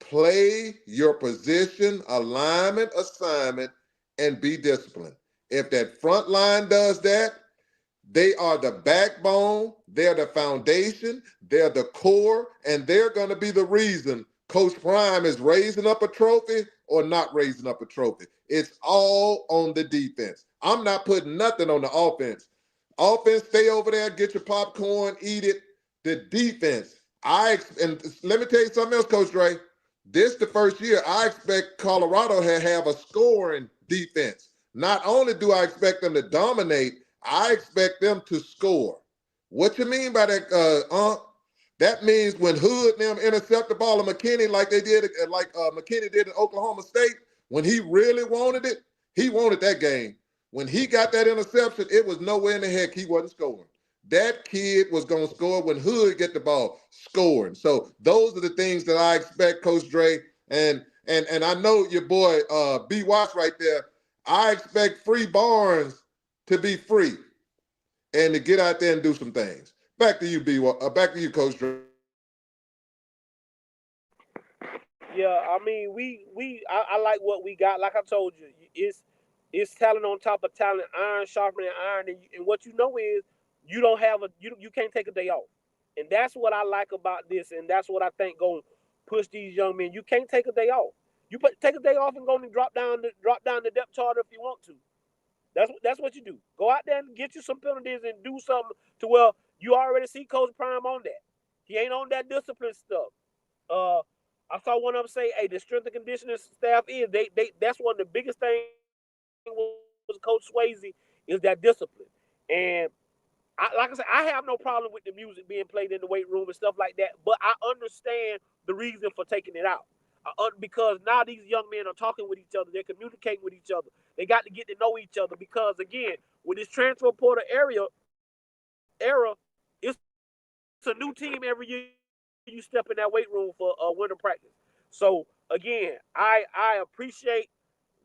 Speaker 3: Play your position, alignment, assignment, and be disciplined. If that front line does that, they are the backbone, they're the foundation, they're the core, and they're going to be the reason Coach Prime is raising up a trophy or not raising up a trophy. It's all on the defense. I'm not putting nothing on the offense. Offense, stay over there, get your popcorn, eat it. The defense, and let me tell you something else, Coach Dre. This the first year I expect Colorado to have a scoring defense. Not only do I expect them to dominate, I expect them to score. What you mean by that, That means when Hood and them intercept the ball of McKinney like they did, McKinney did in Oklahoma State, when he really wanted it, he wanted that game. When he got that interception, it was nowhere in the heck he wasn't scoring. That kid was going to score when Hood get the ball, scoring. So those are the things that I expect, Coach Dre. And I know your boy BWatts right there. I expect Free Barnes to be free and to get out there and do some things. Back to you, back to you, Coach Dre.
Speaker 2: Yeah, I mean, I like what we got. Like I told you, it's talent on top of talent, iron sharpening iron, and what you know is you don't have you can't take a day off, and that's what I like about this, and that's what I think going push these young men. You can't take a day off. Take a day off and go and drop down the depth chart if you want to. That's what you do. Go out there and get you some penalties and do something to where you already see Coach Prime on that. He ain't on that discipline stuff. Uh, I saw one of them say, "Hey, the strength and conditioning staff is they that's one of the biggest things was Coach Swayze is that discipline." And like I said, I have no problem with the music being played in the weight room and stuff like that, but I understand the reason for taking it out. Because now these young men are talking with each other, they're communicating with each other. They got to get to know each other because again, with this transfer portal era, it's a new team every year you step in that weight room for winter practice. So again, I appreciate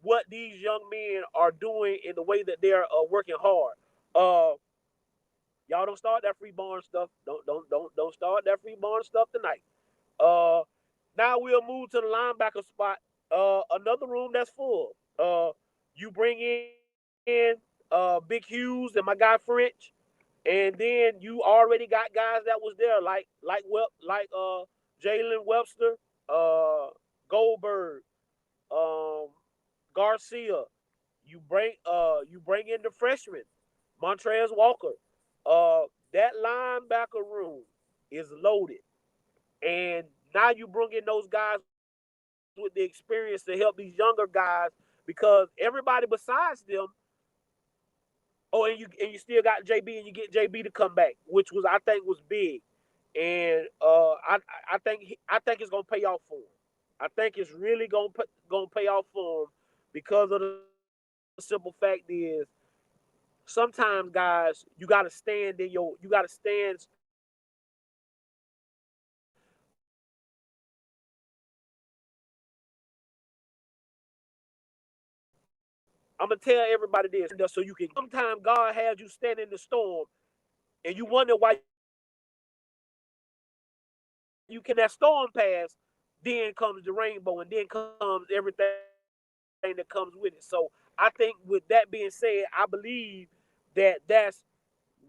Speaker 2: what these young men are doing in the way that they're working hard. Uh, y'all don't start that free barn stuff. Don't start that free barn stuff tonight. Uh, Now we'll move to the linebacker spot. Another room that's full. You bring in Big Hughes and my guy French, and then you already got guys that was there like Jalen Webster, uh, Goldberg, um, Garcia. You bring in the freshman, Montrez Walker. That linebacker room is loaded. And now you bring in those guys with the experience to help these younger guys because everybody besides them. Oh, and you still got JB and you get JB to come back, which was I think was big, and I think it's gonna pay off for him. I think it's really gonna pay off for him because of the simple fact is sometimes guys you gotta stand I'm gonna tell everybody this so you can. Sometimes God has you stand in the storm, and you wonder why you can that storm pass. Then comes the rainbow, and then comes everything that comes with it. So I think, with that being said, I believe that's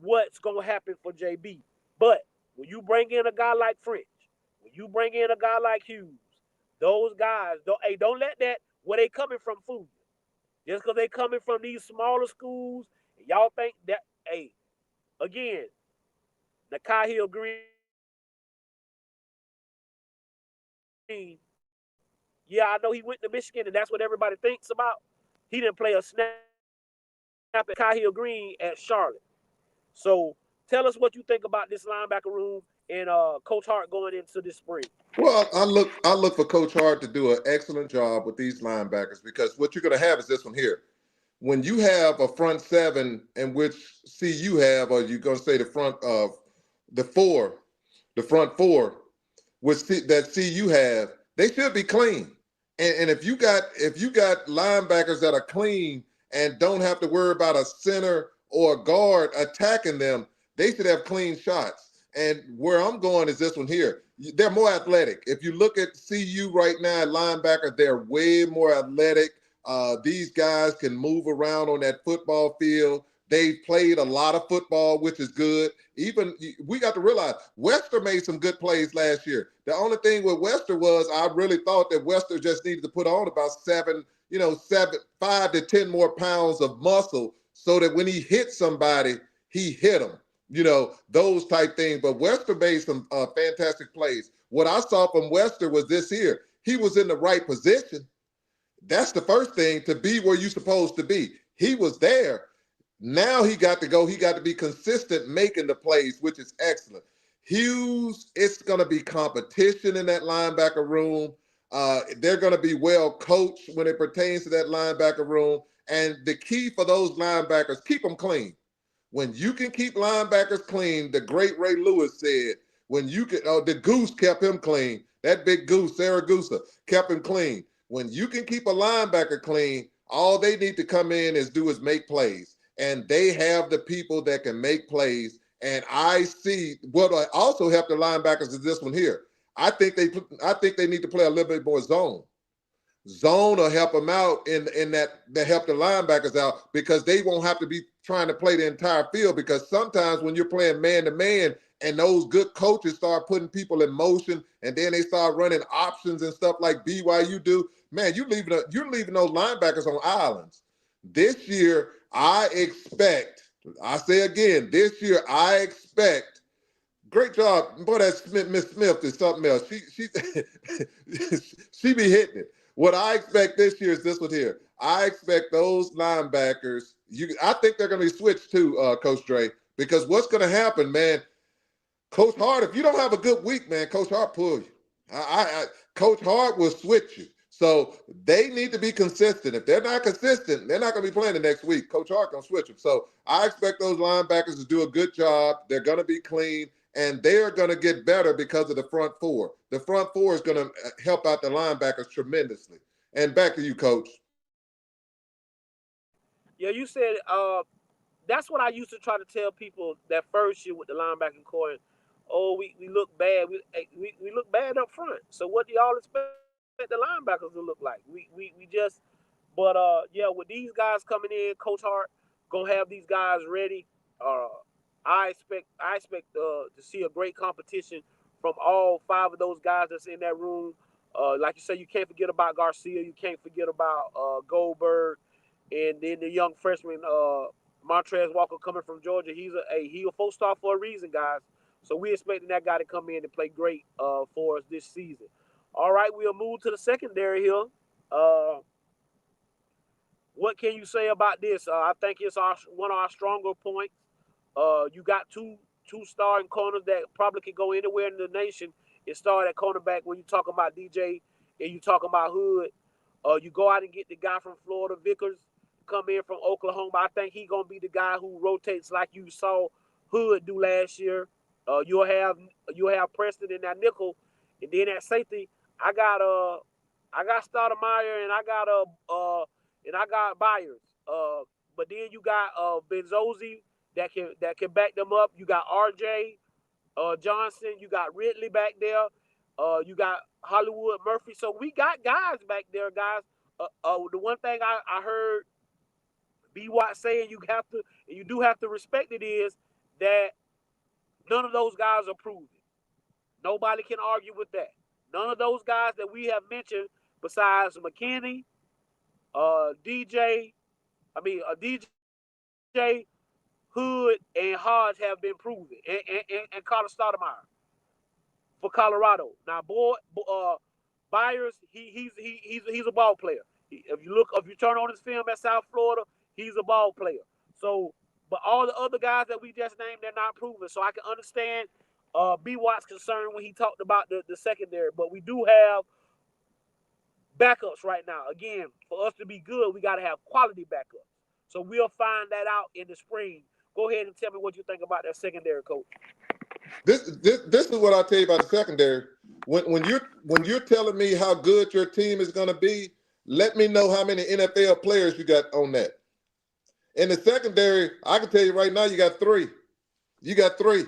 Speaker 2: what's gonna happen for JB. But when you bring in a guy like French, when you bring in a guy like Hughes, those guys don't let that where they coming from fool you. Just because they coming from these smaller schools, and y'all think that, hey, again, Nikhil Green, yeah, I know he went to Michigan, and that's what everybody thinks about. He didn't play a snap at Nikhil Green at Charlotte. So tell us what you think about this linebacker room and Coach Hart going into this spring.
Speaker 3: Well, I look for Coach Hart to do an excellent job with these linebackers because what you're going to have is this one here. When you have a front seven in which CU have, or you're going to say the four, the front four, that CU have, they should be clean. And if you got linebackers that are clean and don't have to worry about a center or a guard attacking them, they should have clean shots. And where I'm going is this one here. They're more athletic. If you look at CU right now at linebacker, they're way more athletic. These guys can move around on that football field. They played a lot of football, which is good. Even we got to realize Wester made some good plays last year. The only thing with Wester was I really thought that Wester just needed to put on about 5 to 10 more pounds of muscle so that when he hit somebody, he hit them. Those type things. But Wester made some fantastic plays. What I saw from Wester was this here. He was in the right position. That's the first thing, to be where you're supposed to be. He was there. Now he got to go. He got to be consistent making the plays, which is excellent. Hughes, it's going to be competition in that linebacker room. They're going to be well coached when it pertains to that linebacker room. And the key for those linebackers, keep them clean. When you can keep linebackers clean, the great Ray Lewis said, when you can, the Goose kept him clean. That big Goose, Saragusa, kept him clean. When you can keep a linebacker clean, all they need to come in is make plays. And they have the people that can make plays. And I see what I also help the linebackers is this one here. I think they need to play a little bit more zone. Zone will help them out in that help the linebackers out because they won't have to be trying to play the entire field, because sometimes when you're playing man to man and those good coaches start putting people in motion and then they start running options and stuff like BYU do, man, you're leaving those linebackers on islands. This year, I say again, this year I expect. Great job, boy. That Miss Smith is something else. She she be hitting it. What I expect this year is this one here. I expect those linebackers. I think they're going to be switched to Coach Dre, because what's going to happen, man? Coach Hart, if you don't have a good week, man, Coach Hart pull you. Coach Hart will switch you. So they need to be consistent. If they're not consistent, they're not going to be playing the next week. Coach Hart going to switch them. So I expect those linebackers to do a good job. They're going to be clean, and they're going to get better because of the front four. The front four is going to help out the linebackers tremendously. And back to you, Coach.
Speaker 2: Yeah, you said that's what I used to try to tell people that first year with the linebacking core. Oh, we look bad. We look bad up front. So what do y'all expect the linebackers to look like? We just, but yeah, with these guys coming in, Coach Hart gonna have these guys ready. Uh, I expect to see a great competition from all five of those guys that's in that room. Like you said, you can't forget about Garcia. You can't forget about Goldberg, and then the young freshman Montrez Walker coming from Georgia. He a 4-star for a reason, guys. So we expecting that guy to come in and play great for us this season. All right, we'll move to the secondary here. Uh, what can you say about this? I think it's one of our stronger points. You got two starting corners that probably can go anywhere in the nation and start at cornerback when you talking about DJ and you talking about Hood. You go out and get the guy from Florida, Vickers, come in from Oklahoma. I think he gonna be the guy who rotates like you saw Hood do last year. You'll have Preston in that nickel, and then at safety, I got Stoudemire and I got Byers. But then you got Benzozi that can back them up. You got RJ Johnson. You got Ridley back there. You got Hollywood Murphy. So we got guys back there, guys. The one thing I heard BWatts saying you do have to respect it is that none of those guys are proven. Nobody can argue with that. None of those guys that we have mentioned, besides McKinney, DJ, Hood, and Hodge have been proven, and Carter Stoudemire for Colorado. Now, Byers, he's a ball player. If you turn on his film at South Florida, he's a ball player. So, but all the other guys that we just named, they're not proven. So I can understand BWatts' concern when he talked about the secondary. But we do have backups right now. Again, for us to be good, we got to have quality backups. So we'll find that out in the spring. Go ahead and tell me what you think about that secondary, coach.
Speaker 3: This is what I'll tell you about the secondary. When you're telling me how good your team is going to be, let me know how many NFL players you got on that. In the secondary, I can tell you right now, you got three. You got three: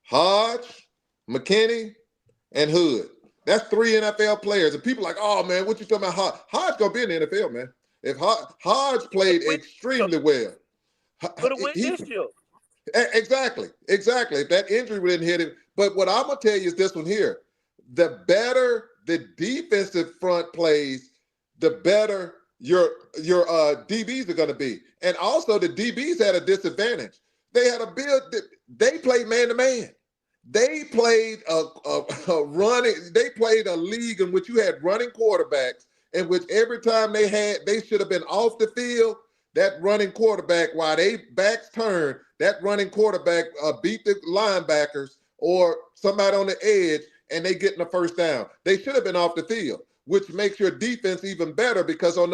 Speaker 3: Hodge, McKinney, and Hood. That's three NFL players. And people are like, oh man, what you talking about? Hodge gonna be in the NFL, man. If Hodge played extremely well,
Speaker 2: Could have went this year.
Speaker 3: Exactly. If that injury didn't hit him. But what I'm gonna tell you is this one here: the better the defensive front plays, the better your DBs are gonna be. And also the DBs had a disadvantage. They had a build. They played man to man. They played a running. They played a league in which you had running quarterbacks, in which every time they should have been off the field. That running quarterback, while they backs turn, that running quarterback beat the linebackers or somebody on the edge, and they get in the first down. They should have been off the field, which makes your defense even better because on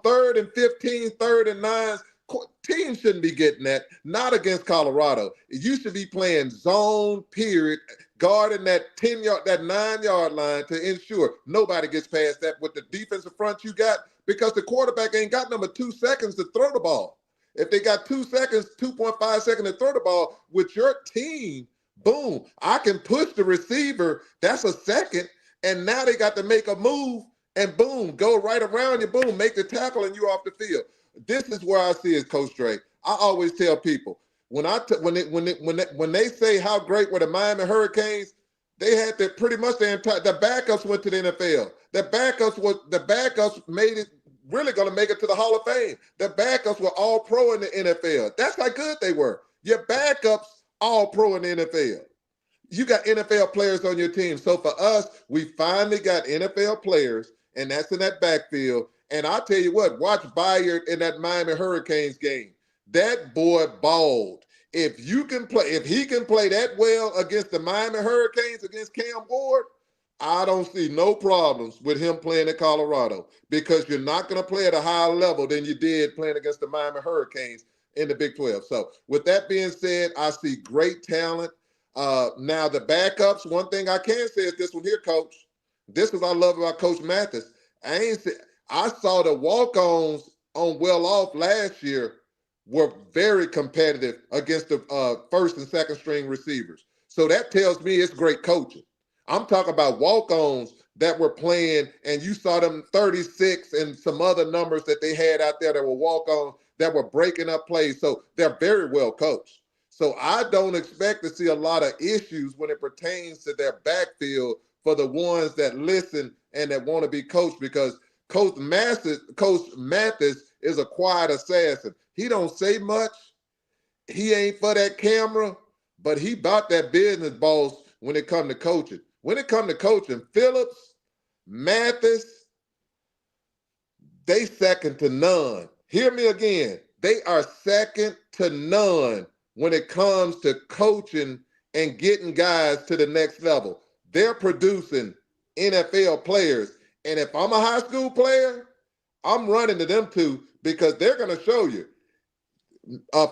Speaker 3: third and 15, third and 9s, teams shouldn't be getting that. Not against Colorado. You should be playing zone, period, guarding that 10-yard, that 9-yard line to ensure nobody gets past that with the defensive front you got, because the quarterback ain't got number 2 seconds to throw the ball. If they got 2 seconds, 2.5 seconds to throw the ball with your team, boom, I can push the receiver. That's a second. And now they got to make a move and boom, go right around you, boom, make the tackle and you're off the field. This is where I see it, Coach Dre. I always tell people when they say how great were the Miami Hurricanes, they had to pretty much the backups went to the NFL. The backups made it really going to make it to the Hall of Fame. The backups were all pro in the NFL. That's how good they were. Your backups all pro in the NFL. You got NFL players on your team. So for us, we finally got NFL players, and that's in that backfield. And I'll tell you what, watch Bayard in that Miami Hurricanes game. That boy balled. If he can play that well against the Miami Hurricanes, against Cam Ward, I don't see no problems with him playing in Colorado, because you're not going to play at a higher level than you did playing against the Miami Hurricanes in the Big 12. So with that being said, I see great talent. Now the backups, one thing I can say is this one here, Coach. This is what I love about Coach Mathis. I saw the walk-ons on well off last year. were very competitive against the first and second string receivers. So that tells me it's great coaching. I'm talking about walk-ons that were playing, and you saw them 36 and some other numbers that they had out there that were walk-ons that were breaking up plays. So they're very well coached. So I don't expect to see a lot of issues when it pertains to their backfield for the ones that listen and that want to be coached, because Coach Mathis is a quiet assassin. He don't say much. He ain't for that camera, but he about that business, boss, when it come to coaching. When it come to coaching, Phillips, Mathis, they second to none. Hear me again. They are second to none when it comes to coaching and getting guys to the next level. They're producing NFL players. And if I'm a high school player, I'm running to them two, because they're going to show you.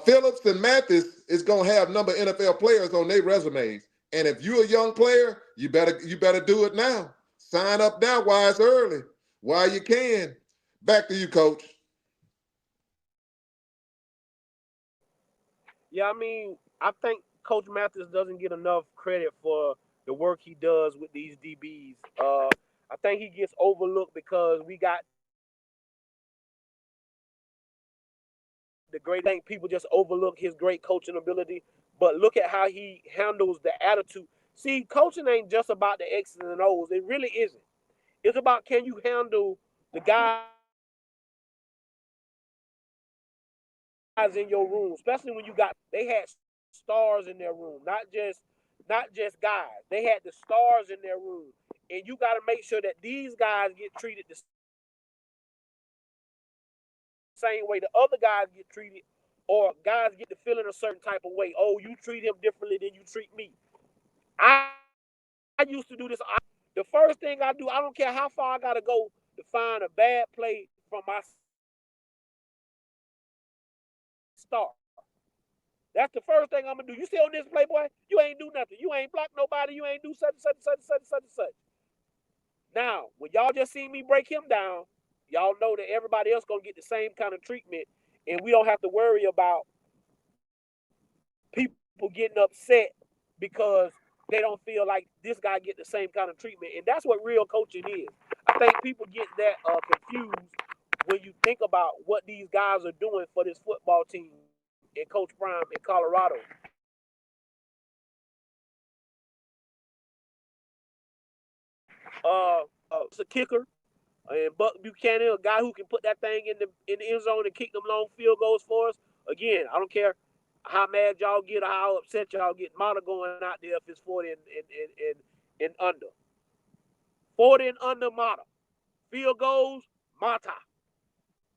Speaker 3: Phillips and Mathis is going to have number NFL players on their resumes. And if you're a young player, you better do it now. Sign up now while it's early, while you can. Back to you, Coach.
Speaker 2: Yeah, I mean, I think Coach Mathis doesn't get enough credit for the work he does with these DBs. I think he gets overlooked because we got the great thing. People just overlook his great coaching ability, but look at how he handles the attitude. See, coaching ain't just about the X's and O's. It really isn't. It's about, can you handle the guys in your room, especially when they had stars in their room, not just guys. They had the stars in their room, and you got to make sure that these guys get treated the same way the other guys get treated, or guys get to feel in a certain type of way. Oh, you treat him differently than you treat me. I used to do this. The first thing I do, I don't care how far I got to go to find a bad play from my star. That's the first thing I'm gonna do. You see on this Playboy, you ain't do nothing. You ain't block nobody. You ain't do such and such and such and such and such and such. Now, when y'all just see me break him down, y'all know that everybody else gonna get the same kind of treatment, and we don't have to worry about people getting upset because they don't feel like this guy get the same kind of treatment. And that's what real coaching is. I think people get that confused when you think about what these guys are doing for this football team and Coach Prime in Colorado. It's a kicker, and Buck Buchanan, a guy who can put that thing in the end zone and kick them long field goals for us. Again, I don't care how mad y'all get or how upset y'all get. Mata going out there if it's 40 and under. 40 and under Mata. Field goals, Mata.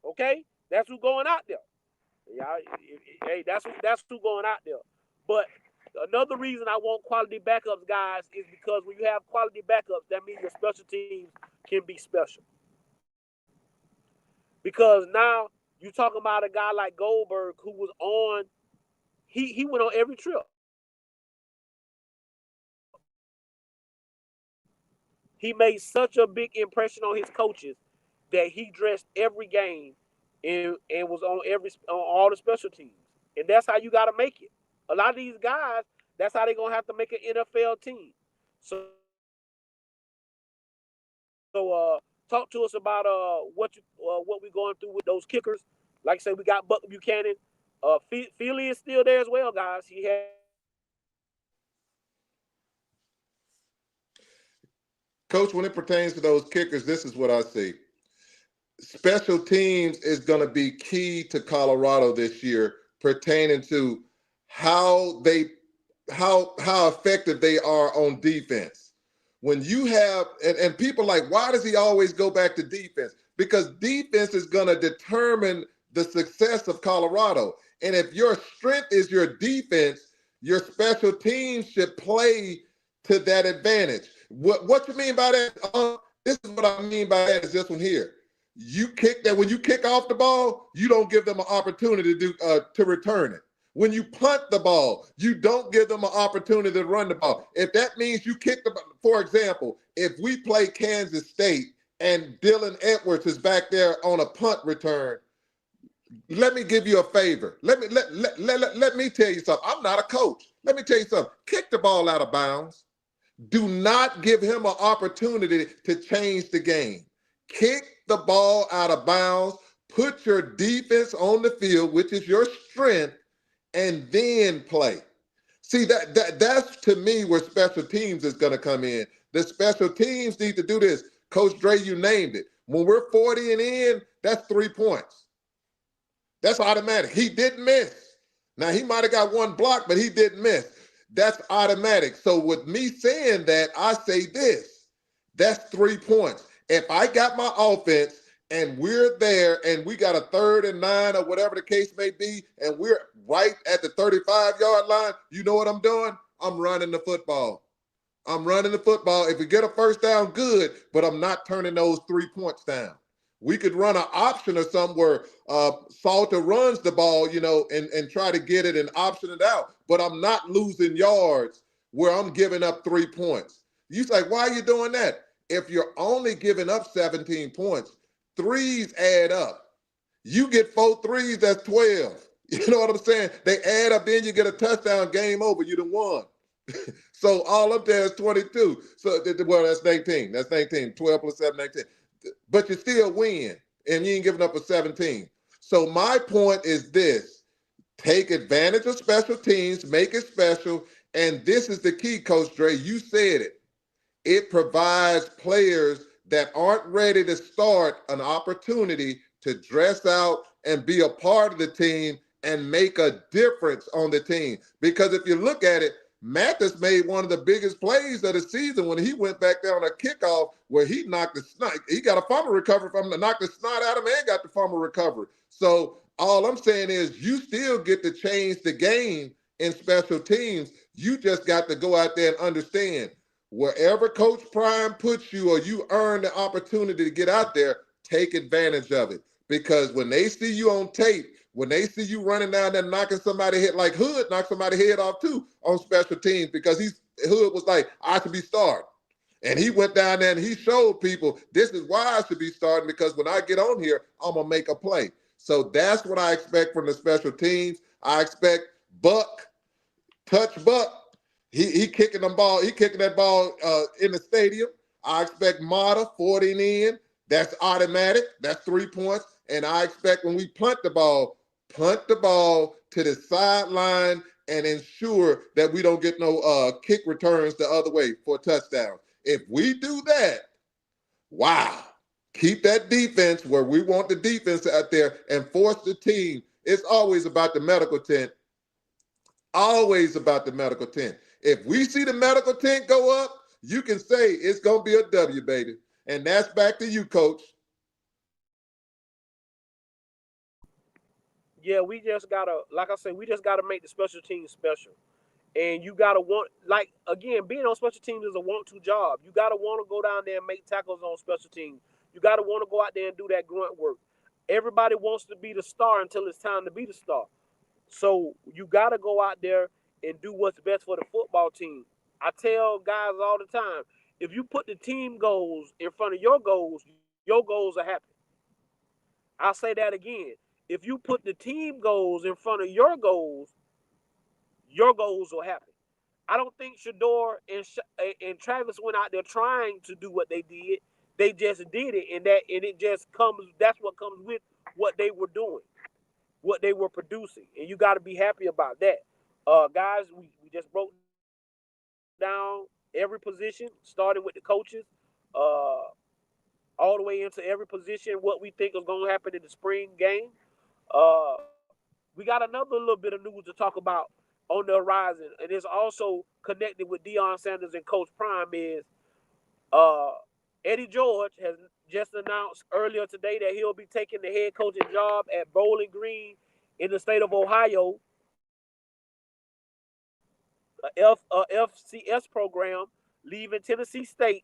Speaker 2: Okay? That's who going out there. Yeah, hey, that's who going out there. But another reason I want quality backups, guys, is because when you have quality backups, that means your special teams can be special. Because now you talking about a guy like Goldberg who was on, he went on every trip. He made such a big impression on his coaches that he dressed every game and was on all the special teams. And that's how you got to make it. A lot of these guys, that's how they're gonna have to make an NFL team. So, talk to us about what we're going through with those kickers. Like I said, we got Buck Buchanan. Feely is still there as well, guys. He had.
Speaker 3: Coach, when it pertains to those kickers, this is what I see. Special teams is going to be key to Colorado this year, pertaining to how effective they are on defense. When you have and people like, why does he always go back to defense? Because defense is going to determine the success of Colorado. And if your strength is your defense, your special teams should play to that advantage. What you mean by that? This is what I mean by that, is this one here. You kick that when you kick off the ball, you don't give them an opportunity to return it. When you punt the ball, you don't give them an opportunity to run the ball. If that means you kick the ball, for example, if we play Kansas State and Dylan Edwards is back there on a punt return, Let me give you a favor. Let me tell you something. I'm not a coach. Let me tell you something. Kick the ball out of bounds. Do not give him an opportunity to change the game. Kick the ball out of bounds. Put your defense on the field, which is your strength, and then play. See, that's to me where special teams is going to come in. The special teams need to do this. Coach Dre, you named it. When we're 40 and in, that's 3 points. That's automatic. He didn't miss. Now, he might have got one block, but he didn't miss. That's automatic. So with me saying that, I say this. That's 3 points. If I got my offense and we're there and we got a 3rd and 9 or whatever the case may be, and we're right at the 35-yard line, you know what I'm doing? I'm running the football. I'm running the football. If we get a first down, good, but I'm not turning those 3 points down. We could run an option or something where Salter runs the ball, and try to get it and option it out. But I'm not losing yards where I'm giving up 3 points. You say, why are you doing that? If you're only giving up 17 points, threes add up. You get 4 threes, that's 12. You know what I'm saying? They add up, then you get a touchdown, game over, you done won. So all up there is 22. So, well, that's 19. That's 19. 12 plus 7, 19. But you still win, and you ain't giving up a 17. So my point is this. Take advantage of special teams, make it special, and this is the key, Coach Dre. You said it. It provides players that aren't ready to start an opportunity to dress out and be a part of the team and make a difference on the team. Because if you look at it, Mathis made one of the biggest plays of the season when he went back there on a kickoff where he knocked the snot. He got a fumble recovery from him to knock the snot out of him and got the fumble recovery. So all I'm saying is you still get to change the game in special teams. You just got to go out there and understand wherever Coach Prime puts you or you earn the opportunity to get out there, take advantage of it. Because when they see you on tape, when they see you running down there knocking somebody head, like Hood knocked somebody head off too on special teams, because Hood was like, I should be starting. And he went down there and he showed people, this is why I should be starting, because when I get on here, I'm going to make a play. So that's what I expect from the special teams. I expect Buck, touch Buck. He kicking that ball in the stadium. I expect Mata 40 and in. That's automatic. That's 3 points. And I expect when we punt the ball to the sideline and ensure that we don't get no kick returns the other way for touchdowns. If we do that, wow, keep that defense where we want the defense out there and force the team. It's always about the medical tent. Always about the medical tent. If we see the medical tent go up, you can say it's going to be a W, baby. And that's back to you, Coach.
Speaker 2: Yeah, we just gotta, like I said, we just gotta make the special teams special. And you gotta want, like, again, being on special teams is a want-to job. You gotta want to go down there and make tackles on special teams. You gotta want to go out there and do that grunt work. Everybody wants to be the star until it's time to be the star. So you gotta go out there and do what's best for the football team. I tell guys all the time, if you put the team goals in front of your goals are happy. I'll say that again. If you put the team goals in front of your goals will happen. I don't think Shador and Travis went out there trying to do what they did. They just did it, and it just comes. That's what comes with what they were doing, what they were producing, and you got to be happy about that. Guys, we just broke down every position, starting with the coaches, all the way into every position, what we think is going to happen in the spring game. Uh, we got another little bit of news to talk about on the horizon, and it's also connected with Deion Sanders and Coach Prime. Is uh, Eddie George has just announced earlier today that he'll be taking the head coaching job at Bowling Green in the state of Ohio, a FCS program, leaving Tennessee State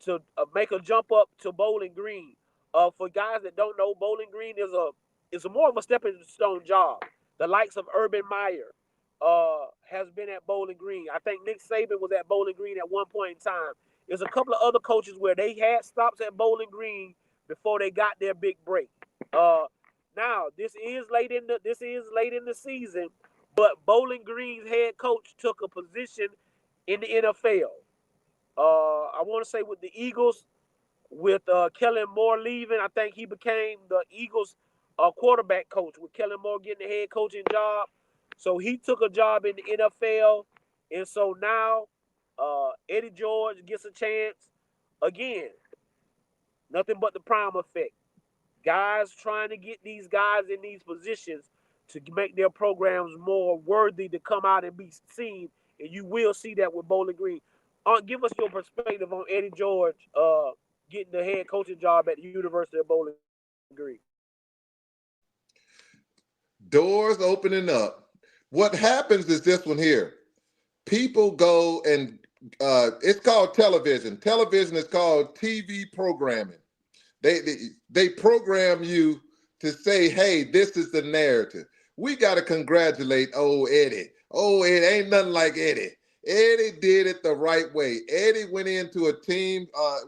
Speaker 2: to make a jump up to Bowling Green. For guys that don't know, Bowling Green is a more of a stepping stone job. The likes of Urban Meyer has been at Bowling Green. I think Nick Saban was at Bowling Green at one point in time. There's a couple of other coaches where they had stops at Bowling Green before they got their big break. Now, this is late in the season, but Bowling Green's head coach took a position in the NFL. I want to say with the Eagles, with Kellen Moore leaving, I think he became the Eagles' quarterback coach with Kellen Moore getting the head coaching job. So he took a job in the NFL, and so now Eddie George gets a chance again. Nothing but the prime effect. Guys trying to get these guys in these positions to make their programs more worthy to come out and be seen, and you will see that with Bowling Green. Give us your perspective on Eddie George getting the head coaching job at the University of Bowling Green.
Speaker 3: Doors opening up. What happens is this one here. People go and it's called television. Television is called TV programming. They program you to say, hey, this is the narrative. We got to congratulate old Eddie. Oh, it ain't nothing like Eddie. Eddie did it the right way. Eddie went into a team,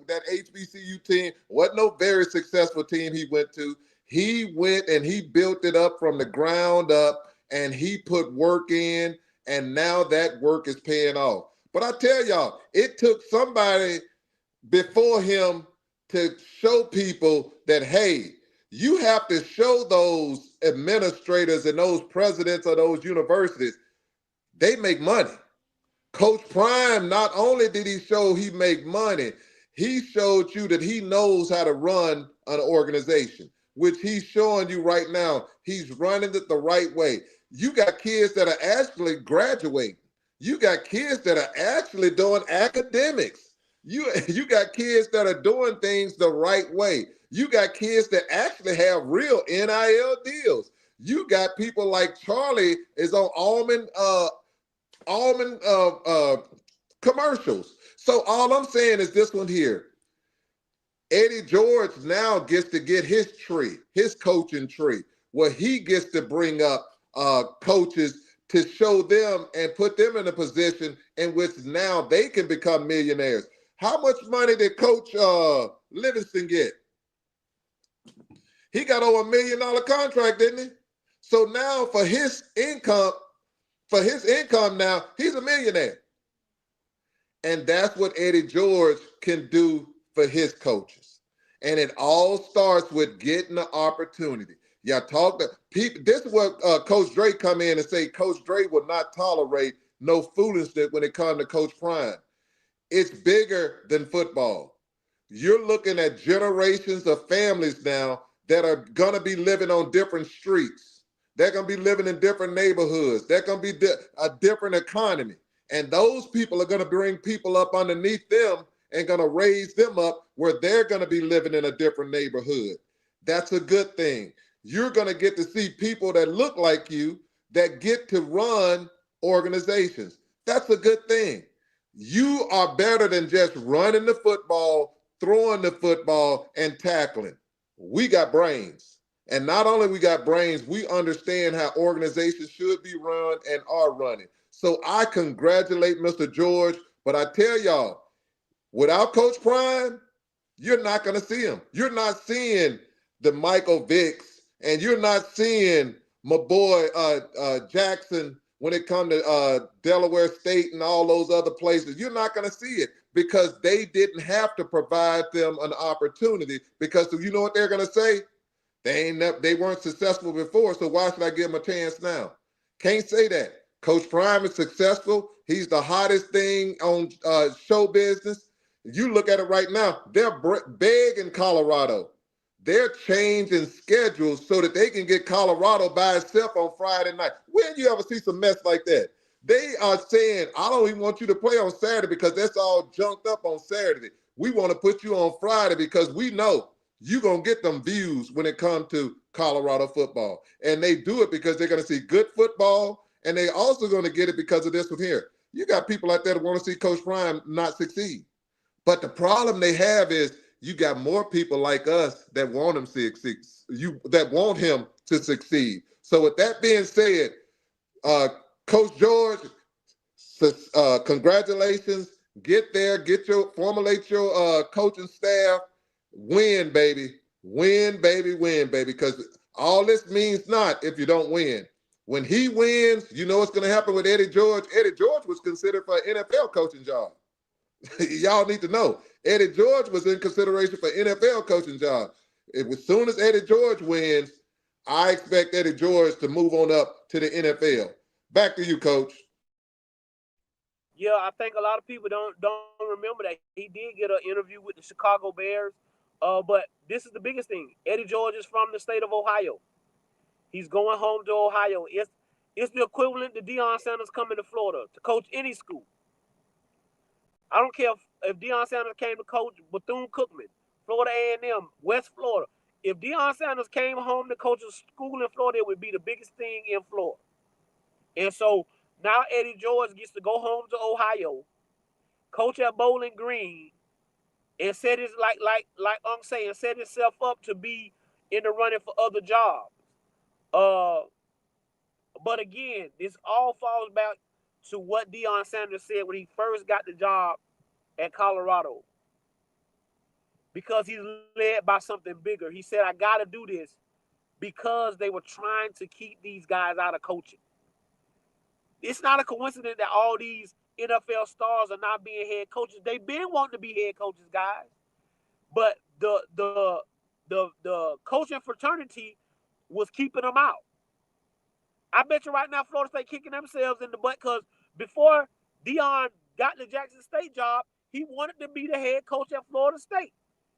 Speaker 3: that HBCU team, wasn't no very successful team he went to. He went and he built it up from the ground up, and he put work in, and now that work is paying off. But I tell y'all, it took somebody before him to show people that, hey, you have to show those administrators and those presidents of those universities, they make money. Coach Prime, not only did he show he make money, he showed you that he knows how to run an organization, which he's showing you right now. He's running it the right way. You got kids that are actually graduating. You got kids that are actually doing academics. You got kids that are doing things the right way. You got kids that actually have real NIL deals. You got people like Charlie is on almond commercials. So all I'm saying is this one here. Eddie George now gets to get his tree, his coaching tree, where he gets to bring up coaches to show them and put them in a position in which now they can become millionaires. How much money did Coach Livingston get? He got over $1 million contract, didn't he? So now for his income now, he's a millionaire. And that's what Eddie George can do for his coaches. And it all starts with getting the opportunity. Y'all talk to people. This is what Coach Dre come in and say. Coach Dre will not tolerate no foolishness when it comes to Coach Prime. It's bigger than football. You're looking at generations of families now that are going to be living on different streets. They're going to be living in different neighborhoods. They're going to be a different economy. And those people are going to bring people up underneath them and going to raise them up where they're going to be living in a different neighborhood. That's a good thing. You're going to get to see people that look like you that get to run organizations. That's a good thing. You are better than just running the football, throwing the football, and tackling. We got brains. And not only we got brains, we understand how organizations should be run and are running. So I congratulate Mr. George, but I tell y'all, without Coach Prime, you're not going to see him. You're not seeing the Michael Vicks, and you're not seeing my boy Jackson when it comes to Delaware State and all those other places. You're not going to see it because they didn't have to provide them an opportunity, because you know what they're going to say? They weren't successful before, so why should I give them a chance now? Can't say that. Coach Prime is successful. He's the hottest thing on show business. You look at it right now, they're big in Colorado. They're changing schedules so that they can get Colorado by itself on Friday night. When you ever see some mess like that? They are saying, I don't even want you to play on Saturday because that's all junked up on Saturday. We want to put you on Friday because we know you're going to get them views when it comes to Colorado football. And they do it because they're going to see good football, and they also going to get it because of this one here. You got people out there that want to see Coach Prime not succeed. But the problem they have is you got more people like us that want him to succeed, that want him to succeed. So with that being said, Coach George, congratulations. Get there, formulate your coaching staff. Win, baby. Win, baby, win, baby. Because All this means not if you don't win. When he wins, you know what's going to happen with Eddie George. Eddie George was considered for an NFL coaching job. Y'all need to know. Eddie George was in consideration for NFL coaching job. As soon as Eddie George wins, I expect Eddie George to move on up to the NFL. Back to you, Coach.
Speaker 2: Yeah, I think a lot of people don't remember that he did get an interview with the Chicago Bears. But this is the biggest thing. Eddie George is from the state of Ohio. He's going home to Ohio. It's the equivalent to Deion Sanders coming to Florida to coach any school. I don't care if Deion Sanders came to coach Bethune-Cookman, Florida A&M, West Florida. If Deion Sanders came home to coach a school in Florida, it would be the biggest thing in Florida. And so now Eddie George gets to go home to Ohio, coach at Bowling Green, and set his like Unc saying, set himself up to be in the running for other jobs. But again, this all falls back to what Deion Sanders said when he first got the job at Colorado. Because he's led by something bigger. He said, I got to do this because they were trying to keep these guys out of coaching. It's not a coincidence that all these NFL stars are not being head coaches. They've been wanting to be head coaches, guys. But the coaching fraternity was keeping them out. I bet you right now Florida State kicking themselves in the butt because before Deion got the Jackson State job, he wanted to be the head coach at Florida State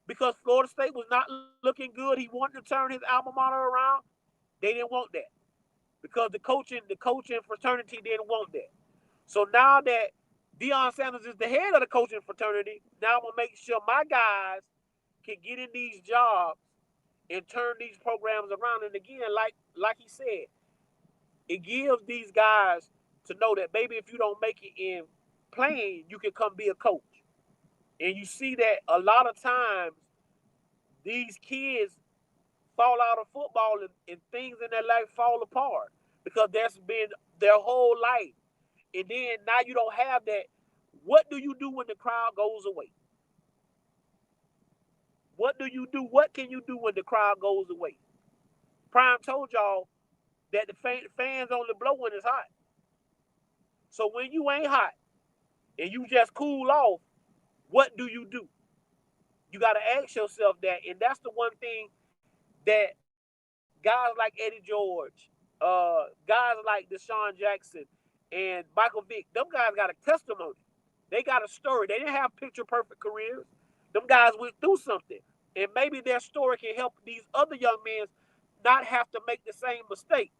Speaker 2: because Florida State was not looking good. He wanted to turn his alma mater around. They didn't want that because the coaching fraternity didn't want that. So now that Deion Sanders is the head of the coaching fraternity, now I'm going to make sure my guys can get in these jobs and turn these programs around. And again, like he said, it gives these guys to know that, baby, if you don't make it in playing, you can come be a coach. And you see that a lot of times these kids fall out of football and things in their life fall apart because that's been their whole life. And then now you don't have that. What do you do when the crowd goes away? What do you do? What can you do when the crowd goes away? Prime told y'all that the fans only blow when it's hot. So when you ain't hot and you just cool off, what do? You got to ask yourself that. And that's the one thing that guys like Eddie George, guys like Deshaun Jackson and Michael Vick, them guys got a testimony. They got a story. They didn't have picture perfect careers. Them guys went through something. And maybe their story can help these other young men not have to make the same mistake.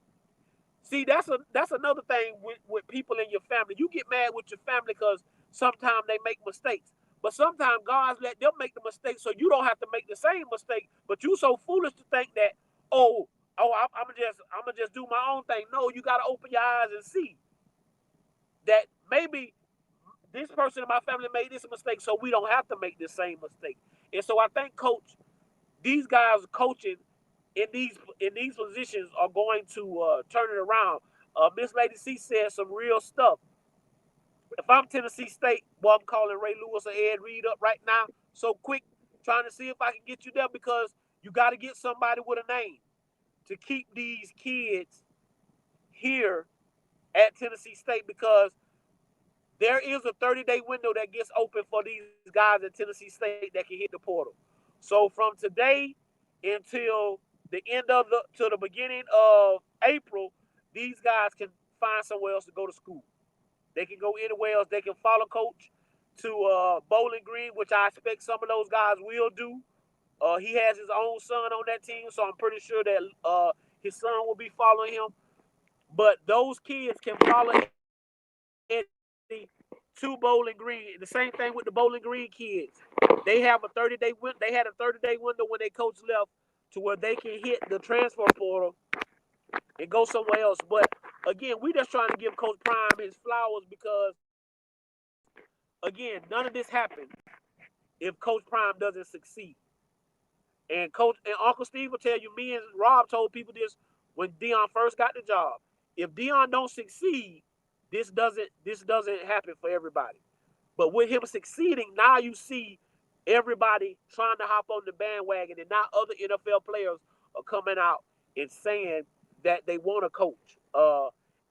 Speaker 2: See, that's another thing with people in your family. You get mad with your family because sometimes they make mistakes. But sometimes God let them make the mistake so you don't have to make the same mistake. But you so foolish to think that, I'm gonna just do my own thing. No, you gotta open your eyes and see that maybe this person in my family made this mistake, so we don't have to make the same mistake. And so I think, Coach, these guys coaching in these positions are going to turn it around. Miss Lady C said some real stuff. If I'm Tennessee State, boy, I'm calling Ray Lewis or Ed Reed up right now, so quick, trying to see if I can get you there because you got to get somebody with a name to keep these kids here at Tennessee State because there is a 30-day window that gets open for these guys at Tennessee State that can hit the portal. So from today until the beginning of April, these guys can find somewhere else to go to school. They can go anywhere else. They can follow Coach to Bowling Green, which I expect some of those guys will do. He has his own son on that team, so I'm pretty sure that his son will be following him. But those kids can follow Eddie to Bowling Green. The same thing with the Bowling Green kids. They have a 30-day window. They had a 30-day window when their coach left to where they can hit the transfer portal and go somewhere else. But again, we just trying to give Coach Prime his flowers because, again, none of this happened if Coach Prime doesn't succeed. And Uncle Steve will tell you, me and Rob told people this when Deion first got the job. If Deion don't succeed, this doesn't happen for everybody. But with him succeeding, now you see everybody trying to hop on the bandwagon, and now other NFL players are coming out and saying that they want to coach.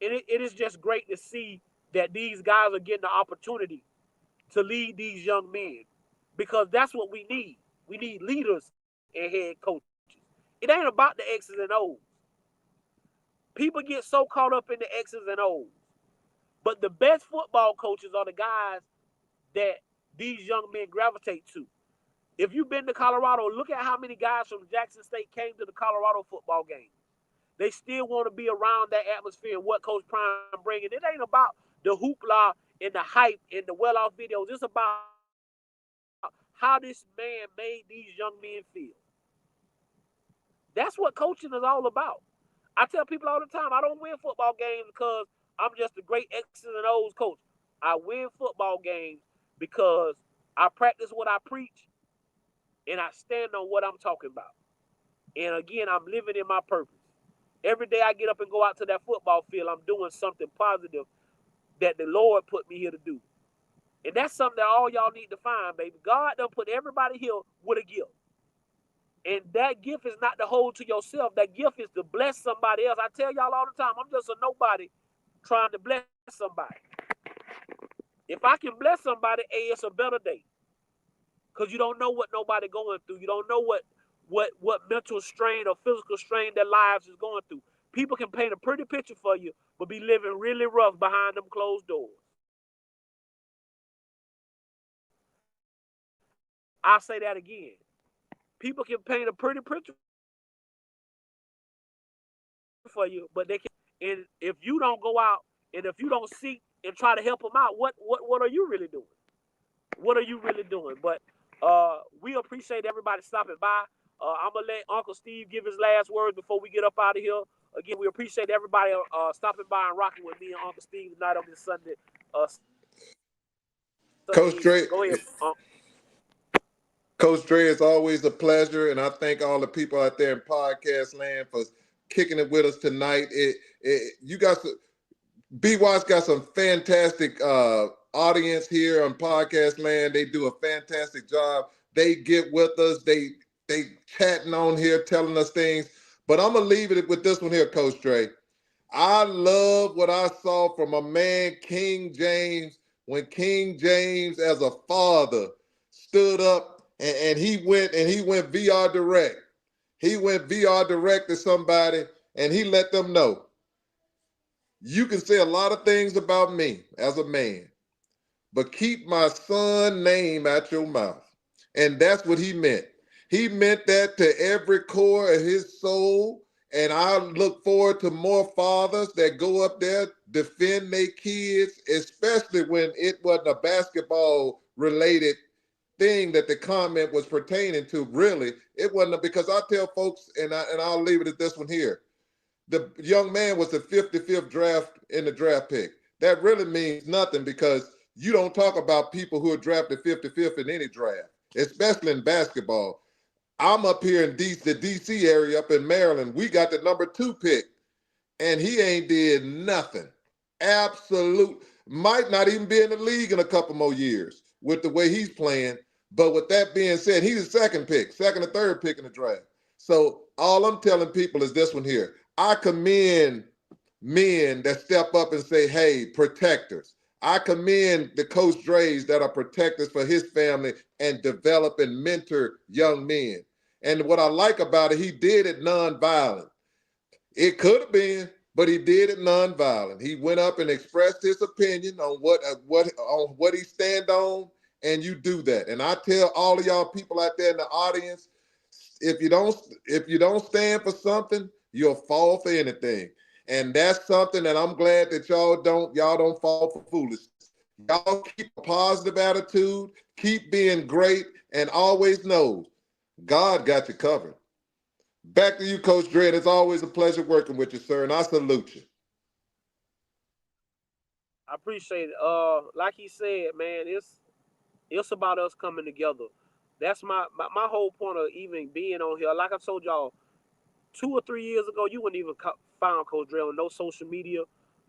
Speaker 2: It is just great to see that these guys are getting the opportunity to lead these young men, because that's what we need. We need leaders and head coaches. It ain't about the X's and O's. People get so caught up in the X's and O's. But the best football coaches are the guys that these young men gravitate to. If you've been to Colorado, look at how many guys from Jackson State came to the Colorado football game. They still want to be around that atmosphere and what Coach Prime bringing. It ain't about the hoopla and the hype and the well-off videos. It's about how this man made these young men feel. That's what coaching is all about. I tell people all the time, I don't win football games because I'm just a great X's and O's coach. I win football games because I practice what I preach and I stand on what I'm talking about. And again, I'm living in my purpose. Every day I get up and go out to that football field, I'm doing something positive that the Lord put me here to do. And that's something that all y'all need to find, baby. God done put everybody here with a gift. And that gift is not to hold to yourself. That gift is to bless somebody else. I tell y'all all the time, I'm just a nobody trying to bless somebody. If I can bless somebody, hey, it's a better day. Because you don't know what nobody going through. You don't know what mental strain or physical strain their lives is going through. People can paint a pretty picture for you, but be living really rough behind them closed doors. I'll say that again. People can paint a pretty picture for you, but they can. And if you don't go out and if you don't seek and try to help them out, what are you really doing? What are you really doing? But we appreciate everybody stopping by. I'm gonna let Uncle Steve give his last words before we get up out of here. Again, we appreciate everybody stopping by and rocking with me and Uncle Steve tonight on this Sunday.
Speaker 3: Coach Dre,
Speaker 2: Go ahead.
Speaker 3: Coach Dre, it's always a pleasure, and I thank all the people out there in podcast land for kicking it with us tonight. You got some, BWatts got some fantastic audience here on podcast land. They do a fantastic job. They get with us. They chatting on here, telling us things. But I'm gonna leave it with this one here, Coach Dre. I love what I saw from a man, King James, when King James, as a father, stood up and he went VR direct. He went VR direct to somebody and he let them know, you can say a lot of things about me as a man, but keep my son name out your mouth. And that's what he meant. He meant that to every core of his soul. And I look forward to more fathers that go up there, defend their kids, especially when it wasn't a basketball related thing that the comment was pertaining to. Really, it wasn't, because I tell folks, and I'll leave it at this one here. The young man was the 55th draft in the draft pick. That really means nothing, because you don't talk about people who are drafted 55th in any draft, especially in basketball. I'm up here in the DC area up in Maryland. We got the number 2 pick, and he ain't did nothing. Absolute. Might not even be in the league in a couple more years with the way he's playing. But with that being said, he's the second or third pick in the draft. So all I'm telling people is this one here. I commend men that step up and say, hey, protectors. I commend the Coach Dre's that are protectors for his family and develop and mentor young men. And what I like about it, he did it nonviolent. It could have been, but he did it nonviolent. He went up and expressed his opinion on what he stand on, and you do that. And I tell all of y'all people out there in the audience, if you don't stand for something, you'll fall for anything. And that's something that I'm glad that y'all don't fall for foolishness. Y'all keep a positive attitude, keep being great, and always know God got you covered. Back to you, Coach Dre. It's always a pleasure working with you, sir, and I salute you.
Speaker 2: I appreciate it. Like he said, man, it's about us coming together. That's my whole point of even being on here. Like I told y'all, 2 or 3 years ago, you wouldn't even found Coach Dre on no social media,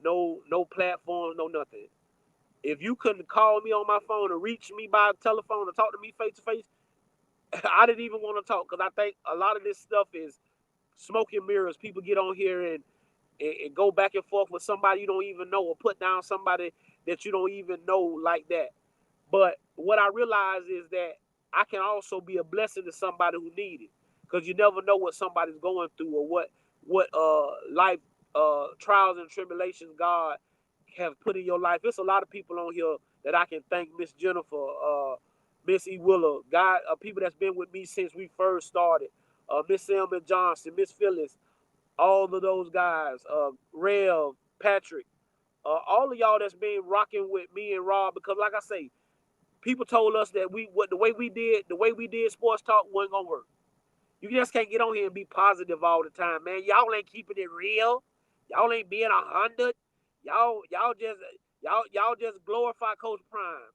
Speaker 2: no platforms, no nothing. If you couldn't call me on my phone or reach me by telephone or talk to me face to face, I didn't even want to talk, because I think a lot of this stuff is smoke and mirrors. People get on here and go back and forth with somebody you don't even know, or put down somebody that you don't even know like that. But what I realize is that I can also be a blessing to somebody who needs it, because you never know what somebody's going through, or what life trials and tribulations God have put in your life. There's a lot of people on here that I can thank. Miss Jennifer, Miss E. Willer, God, people that's been with me since we first started. Miss Selma Johnson, Miss Phyllis, all of those guys, Rev, Patrick, all of y'all that's been rocking with me and Rob, because like I say, people told us that the way we did sports talk wasn't gonna work. You just can't get on here and be positive all the time, man. Y'all ain't keeping it real. Y'all ain't being 100. Y'all just glorify Coach Prime.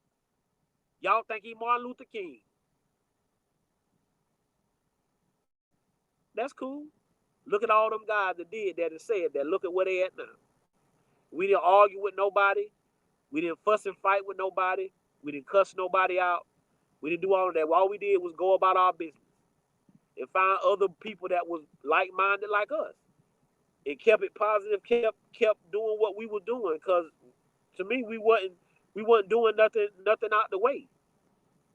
Speaker 2: Y'all think he Martin Luther King. That's cool. Look at all them guys that did that and said that. Look at where they at now. We didn't argue with nobody. We didn't fuss and fight with nobody. We didn't cuss nobody out. We didn't do all of that. All we did was go about our business and find other people that was like-minded like us. It kept it positive, kept doing what we were doing, because to me, we wasn't doing nothing out the way.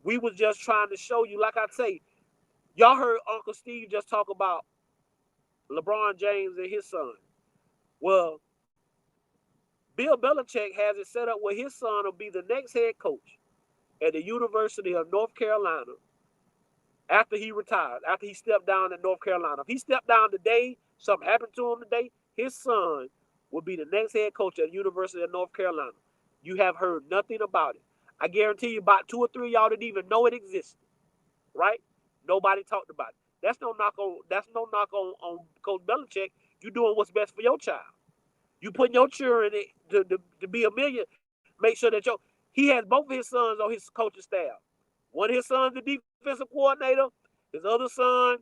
Speaker 2: We was just trying to show you, like I say, y'all heard Uncle Steve just talk about LeBron James and his son. Well, Bill Belichick has it set up where his son will be the next head coach at the University of North Carolina after he retired, after he stepped down in North Carolina. If he stepped down today, something happened to him today, his son will be the next head coach at the University of North Carolina. You have heard nothing about it. I guarantee you about 2 or 3 of y'all didn't even know it existed, right? Nobody talked about it. That's no knock on Coach Belichick. You doing what's best for your child. You putting your children to be a million. Make sure that he has both of his sons on his coaching staff. One of his sons the defensive coordinator. His other son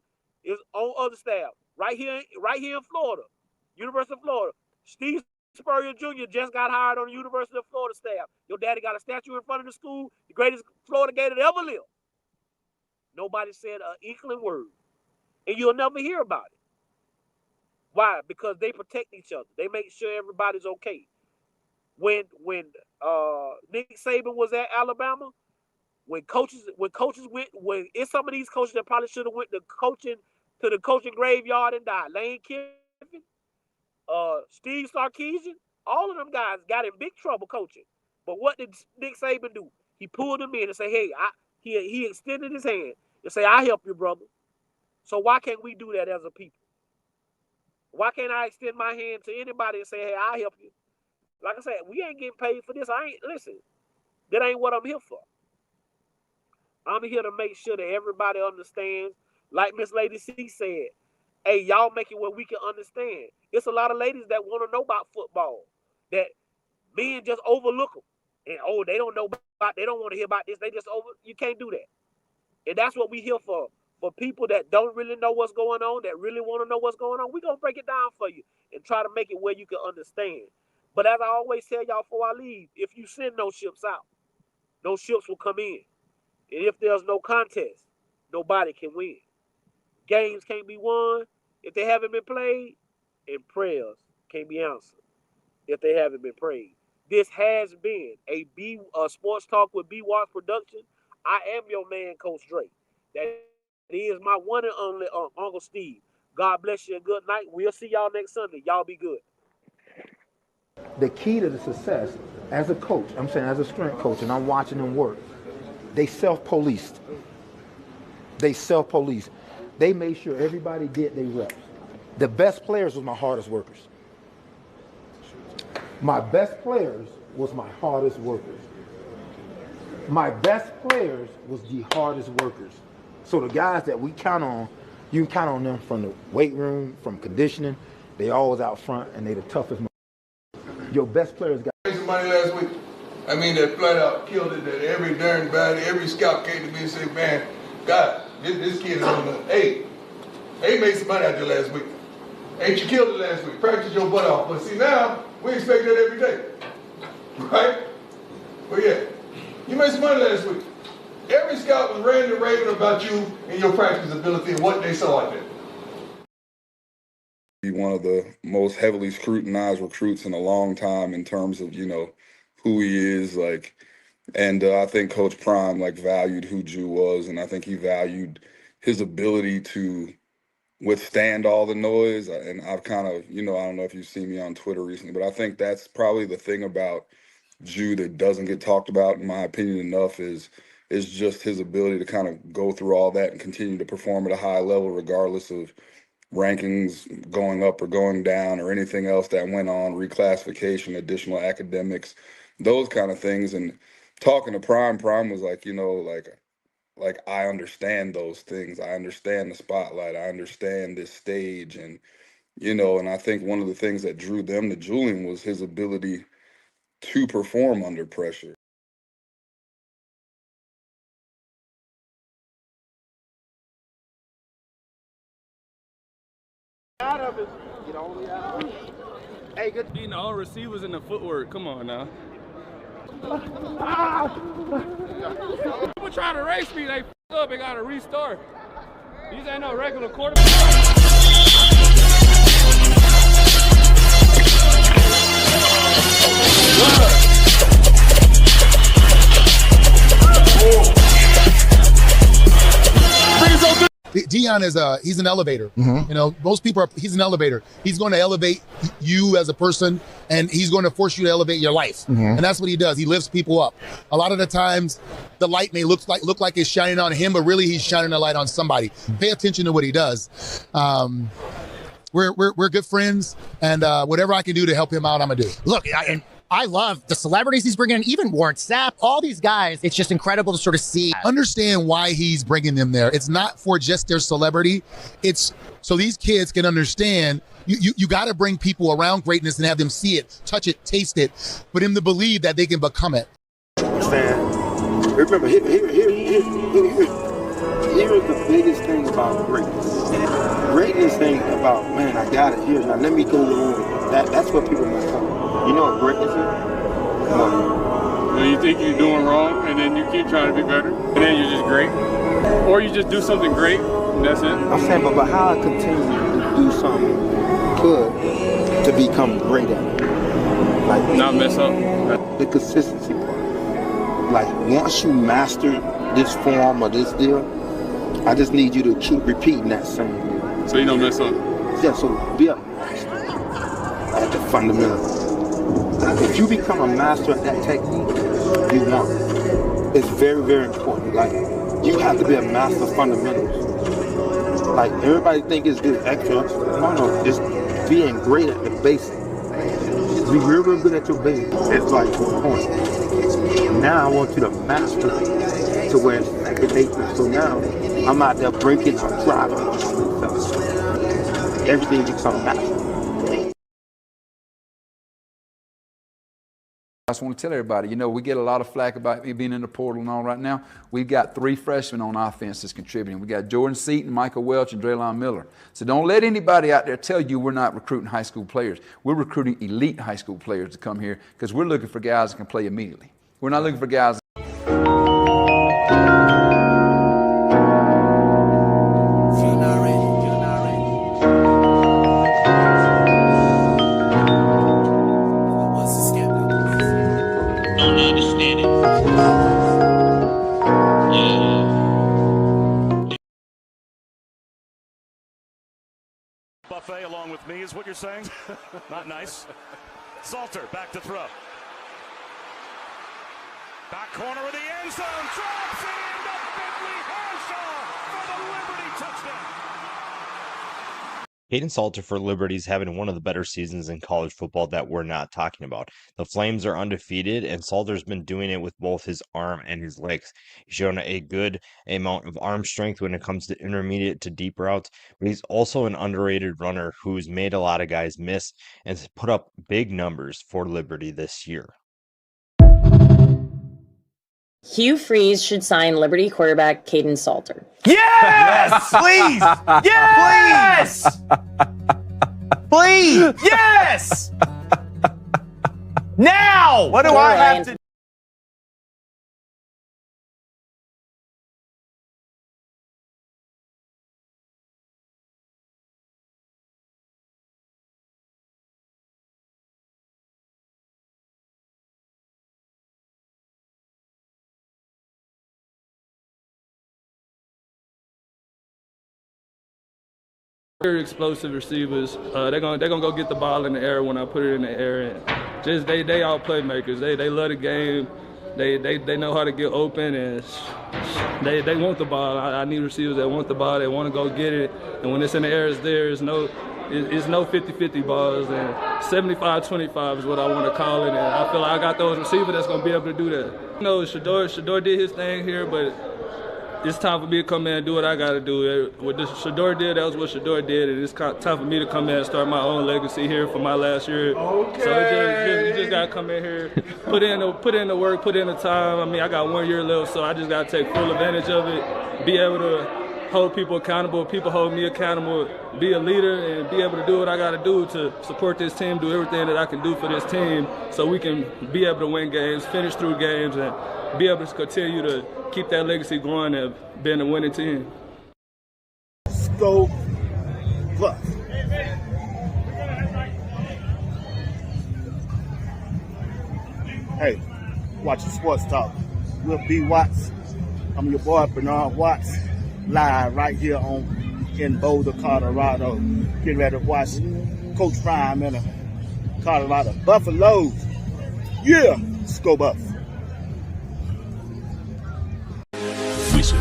Speaker 2: is on other staff. Right here in Florida, University of Florida. Steve Spurrier Jr. just got hired on the University of Florida staff. Your daddy got a statue in front of the school, the greatest Florida Gator to ever live. Nobody said an inkling word. And you'll never hear about it. Why? Because they protect each other. They make sure everybody's okay. When Nick Saban was at Alabama, when it's some of these coaches that probably should have went to the coaching graveyard and died. Lane Kiffin, Steve Sarkisian, all of them guys got in big trouble coaching. But what did Nick Saban do? He pulled them in and say, hey, he extended his hand and say, I'll help you, brother. So why can't we do that as a people? Why can't I extend my hand to anybody and say, hey, I'll help you? Like I said, we ain't getting paid for this. Listen, that ain't what I'm here for. I'm here to make sure that everybody understands. Like Miss Lady C said, hey, y'all make it where we can understand. It's a lot of ladies that want to know about football, that men just overlook them. And, they don't know about, they don't want to hear about this. You can't do that. And that's what we here for. For people that don't really know what's going on, that really want to know what's going on, we're going to break it down for you and try to make it where you can understand. But as I always tell y'all before I leave, if you send no ships out, no ships will come in. And if there's no contest, nobody can win. Games can't be won if they haven't been played, and prayers can't be answered if they haven't been prayed. This has been a Sports Talk with BWatts production. I am your man, Coach Drake. That is my one and only Uncle Steve. God bless you and good night. We'll see y'all next Sunday. Y'all be good.
Speaker 4: The key to the success as a coach, I'm saying as a strength coach, and I'm watching them work, they self-policed. They made sure everybody did their reps. The best players was my hardest workers. My best players was my hardest workers. My best players was the hardest workers. So the guys that we count on, you can count on them from the weight room, from conditioning. They always out front, and they the toughest. Your best players got.
Speaker 5: Made some money last week. I mean, that flat out killed it. That every darn body, every scout came to me and said, "Man, God, this kid is on the. Hey, made some money out there last week. Hey, you killed it last week. Practice your butt off." But see, now we expect that every day, right? But yeah, you made some money last week. Every scout was ranting and raving about you and your practice ability and what they saw out there.
Speaker 6: one of the most heavily scrutinized recruits in a long time in terms of, who he is, like, and I think Coach Prime, like, valued who Jew was, and I think he valued his ability to withstand all the noise. And I've kind of, I don't know if you've seen me on Twitter recently, but I think that's probably the thing about Jew that doesn't get talked about, in my opinion, enough is just his ability to kind of go through all that and continue to perform at a high level, regardless of rankings going up or going down or anything else that went on, reclassification, additional academics, those kind of things. And talking to Prime was like, like I understand those things. I understand the spotlight. I understand this stage. And, and I think one of the things that drew them to Julian was his ability to perform under pressure.
Speaker 7: Hey, good. Beating all receivers in the footwork. Come on now. People try to race me, they up and gotta restart. These ain't no regular quarterbacks.
Speaker 8: Deion is he's an elevator. Most people he's an elevator. He's going to elevate you as a person, and he's going to force you to elevate your life. And that's what he does. He lifts people up. A lot of the times the light may look like it's shining on him, but really he's shining a light on somebody. Pay attention to what he does. We're good friends, and whatever I can do to help him out, I'm gonna do.
Speaker 9: Look, I love the celebrities he's bringing in, even Warren Sapp, all these guys. It's just incredible to sort of see.
Speaker 8: Understand why he's bringing them there. It's not for just their celebrity. It's so these kids can understand you got to bring people around greatness and have them see it, touch it, taste it, for them to believe that they can become it.
Speaker 4: Understand? Remember, here's the biggest thing about greatness. Greatness ain't about, man, I got it here, now let me go on. That's what people mess up. You know what greatness is?
Speaker 7: When you think you're doing wrong, and then you keep trying to be better, and then you're just great. Or you just do something great, and that's it.
Speaker 4: I'm saying, but how I continue to do something good to become great at it. Like,
Speaker 7: not mess up.
Speaker 4: The consistency part. Like, once you master this form or this deal, I just need you to keep repeating that same deal.
Speaker 7: So you don't mess up?
Speaker 4: Yeah, so be a master at the fundamentals. If you become a master at that technique, you won. It's very, very important. Like, you have to be a master of fundamentals. Like, everybody think it's this extra. No, it's being great at the basics. Be real, real good at your basics. It's like one point. Now I want you to master it to where it's second nature. So now I'm out there breaking, I'm driving. Everything becomes master.
Speaker 10: I just want to tell everybody, we get a lot of flack about me being in the portal and all right now. We've got 3 freshmen on offense that's contributing. We got Jordan Seaton, Michael Welch, and Draylon Miller. So don't let anybody out there tell you we're not recruiting high school players. We're recruiting elite high school players to come here because we're looking for guys that can play immediately. We're not looking for guys.
Speaker 11: Buffet along with me is what you're saying? Not nice. Salter back to throw. Back corner of the end zone. Drops it into Bentley Harshaw for the Liberty touchdown.
Speaker 12: Caden Salter for Liberty's having one of the better seasons in college football that we're not talking about. The Flames are undefeated, and Salter's been doing it with both his arm and his legs. He's shown a good amount of arm strength when it comes to intermediate to deep routes, but he's also an underrated runner who's made a lot of guys miss and has put up big numbers for Liberty this year.
Speaker 13: Hugh Freeze should sign Liberty quarterback Caden Salter.
Speaker 14: Yes! Please! Yes! Please! Yes! Now! What do I have to
Speaker 15: Very explosive receivers. They're gonna go get the ball in the air when I put it in the air, and just they all playmakers. They love the game. They know how to get open, and they want the ball. I need receivers that want the ball. They want to go get it, and when it's in the air, it's there. It's no 50-50 balls, and 75-25 is what I want to call it. And I feel like I got those receivers that's gonna be able to do that. You know, Shador did his thing here, but it's time for me to come in and do what I got to do. What Shador did, that was what Shador did, and it's time for me to come in and start my own legacy here for my last year. Okay. So you just got to come in here, put in the work, put in the time. I mean, I got 1 year left, so I just got to take full advantage of it, be able to hold people accountable, people hold me accountable, be a leader, and be able to do what I got to do to support this team, do everything that I can do for this team so we can be able to win games, finish through games, and be able to continue to keep that legacy going of being a winning team.
Speaker 16: Go plus. Hey, watching Sports Talk with BWatts. I'm your boy Bernard Watts, live right here in Boulder, Colorado. Getting ready to watch Coach Prime in Colorado Buffaloes. Yeah, let's go Buffs.
Speaker 17: Visit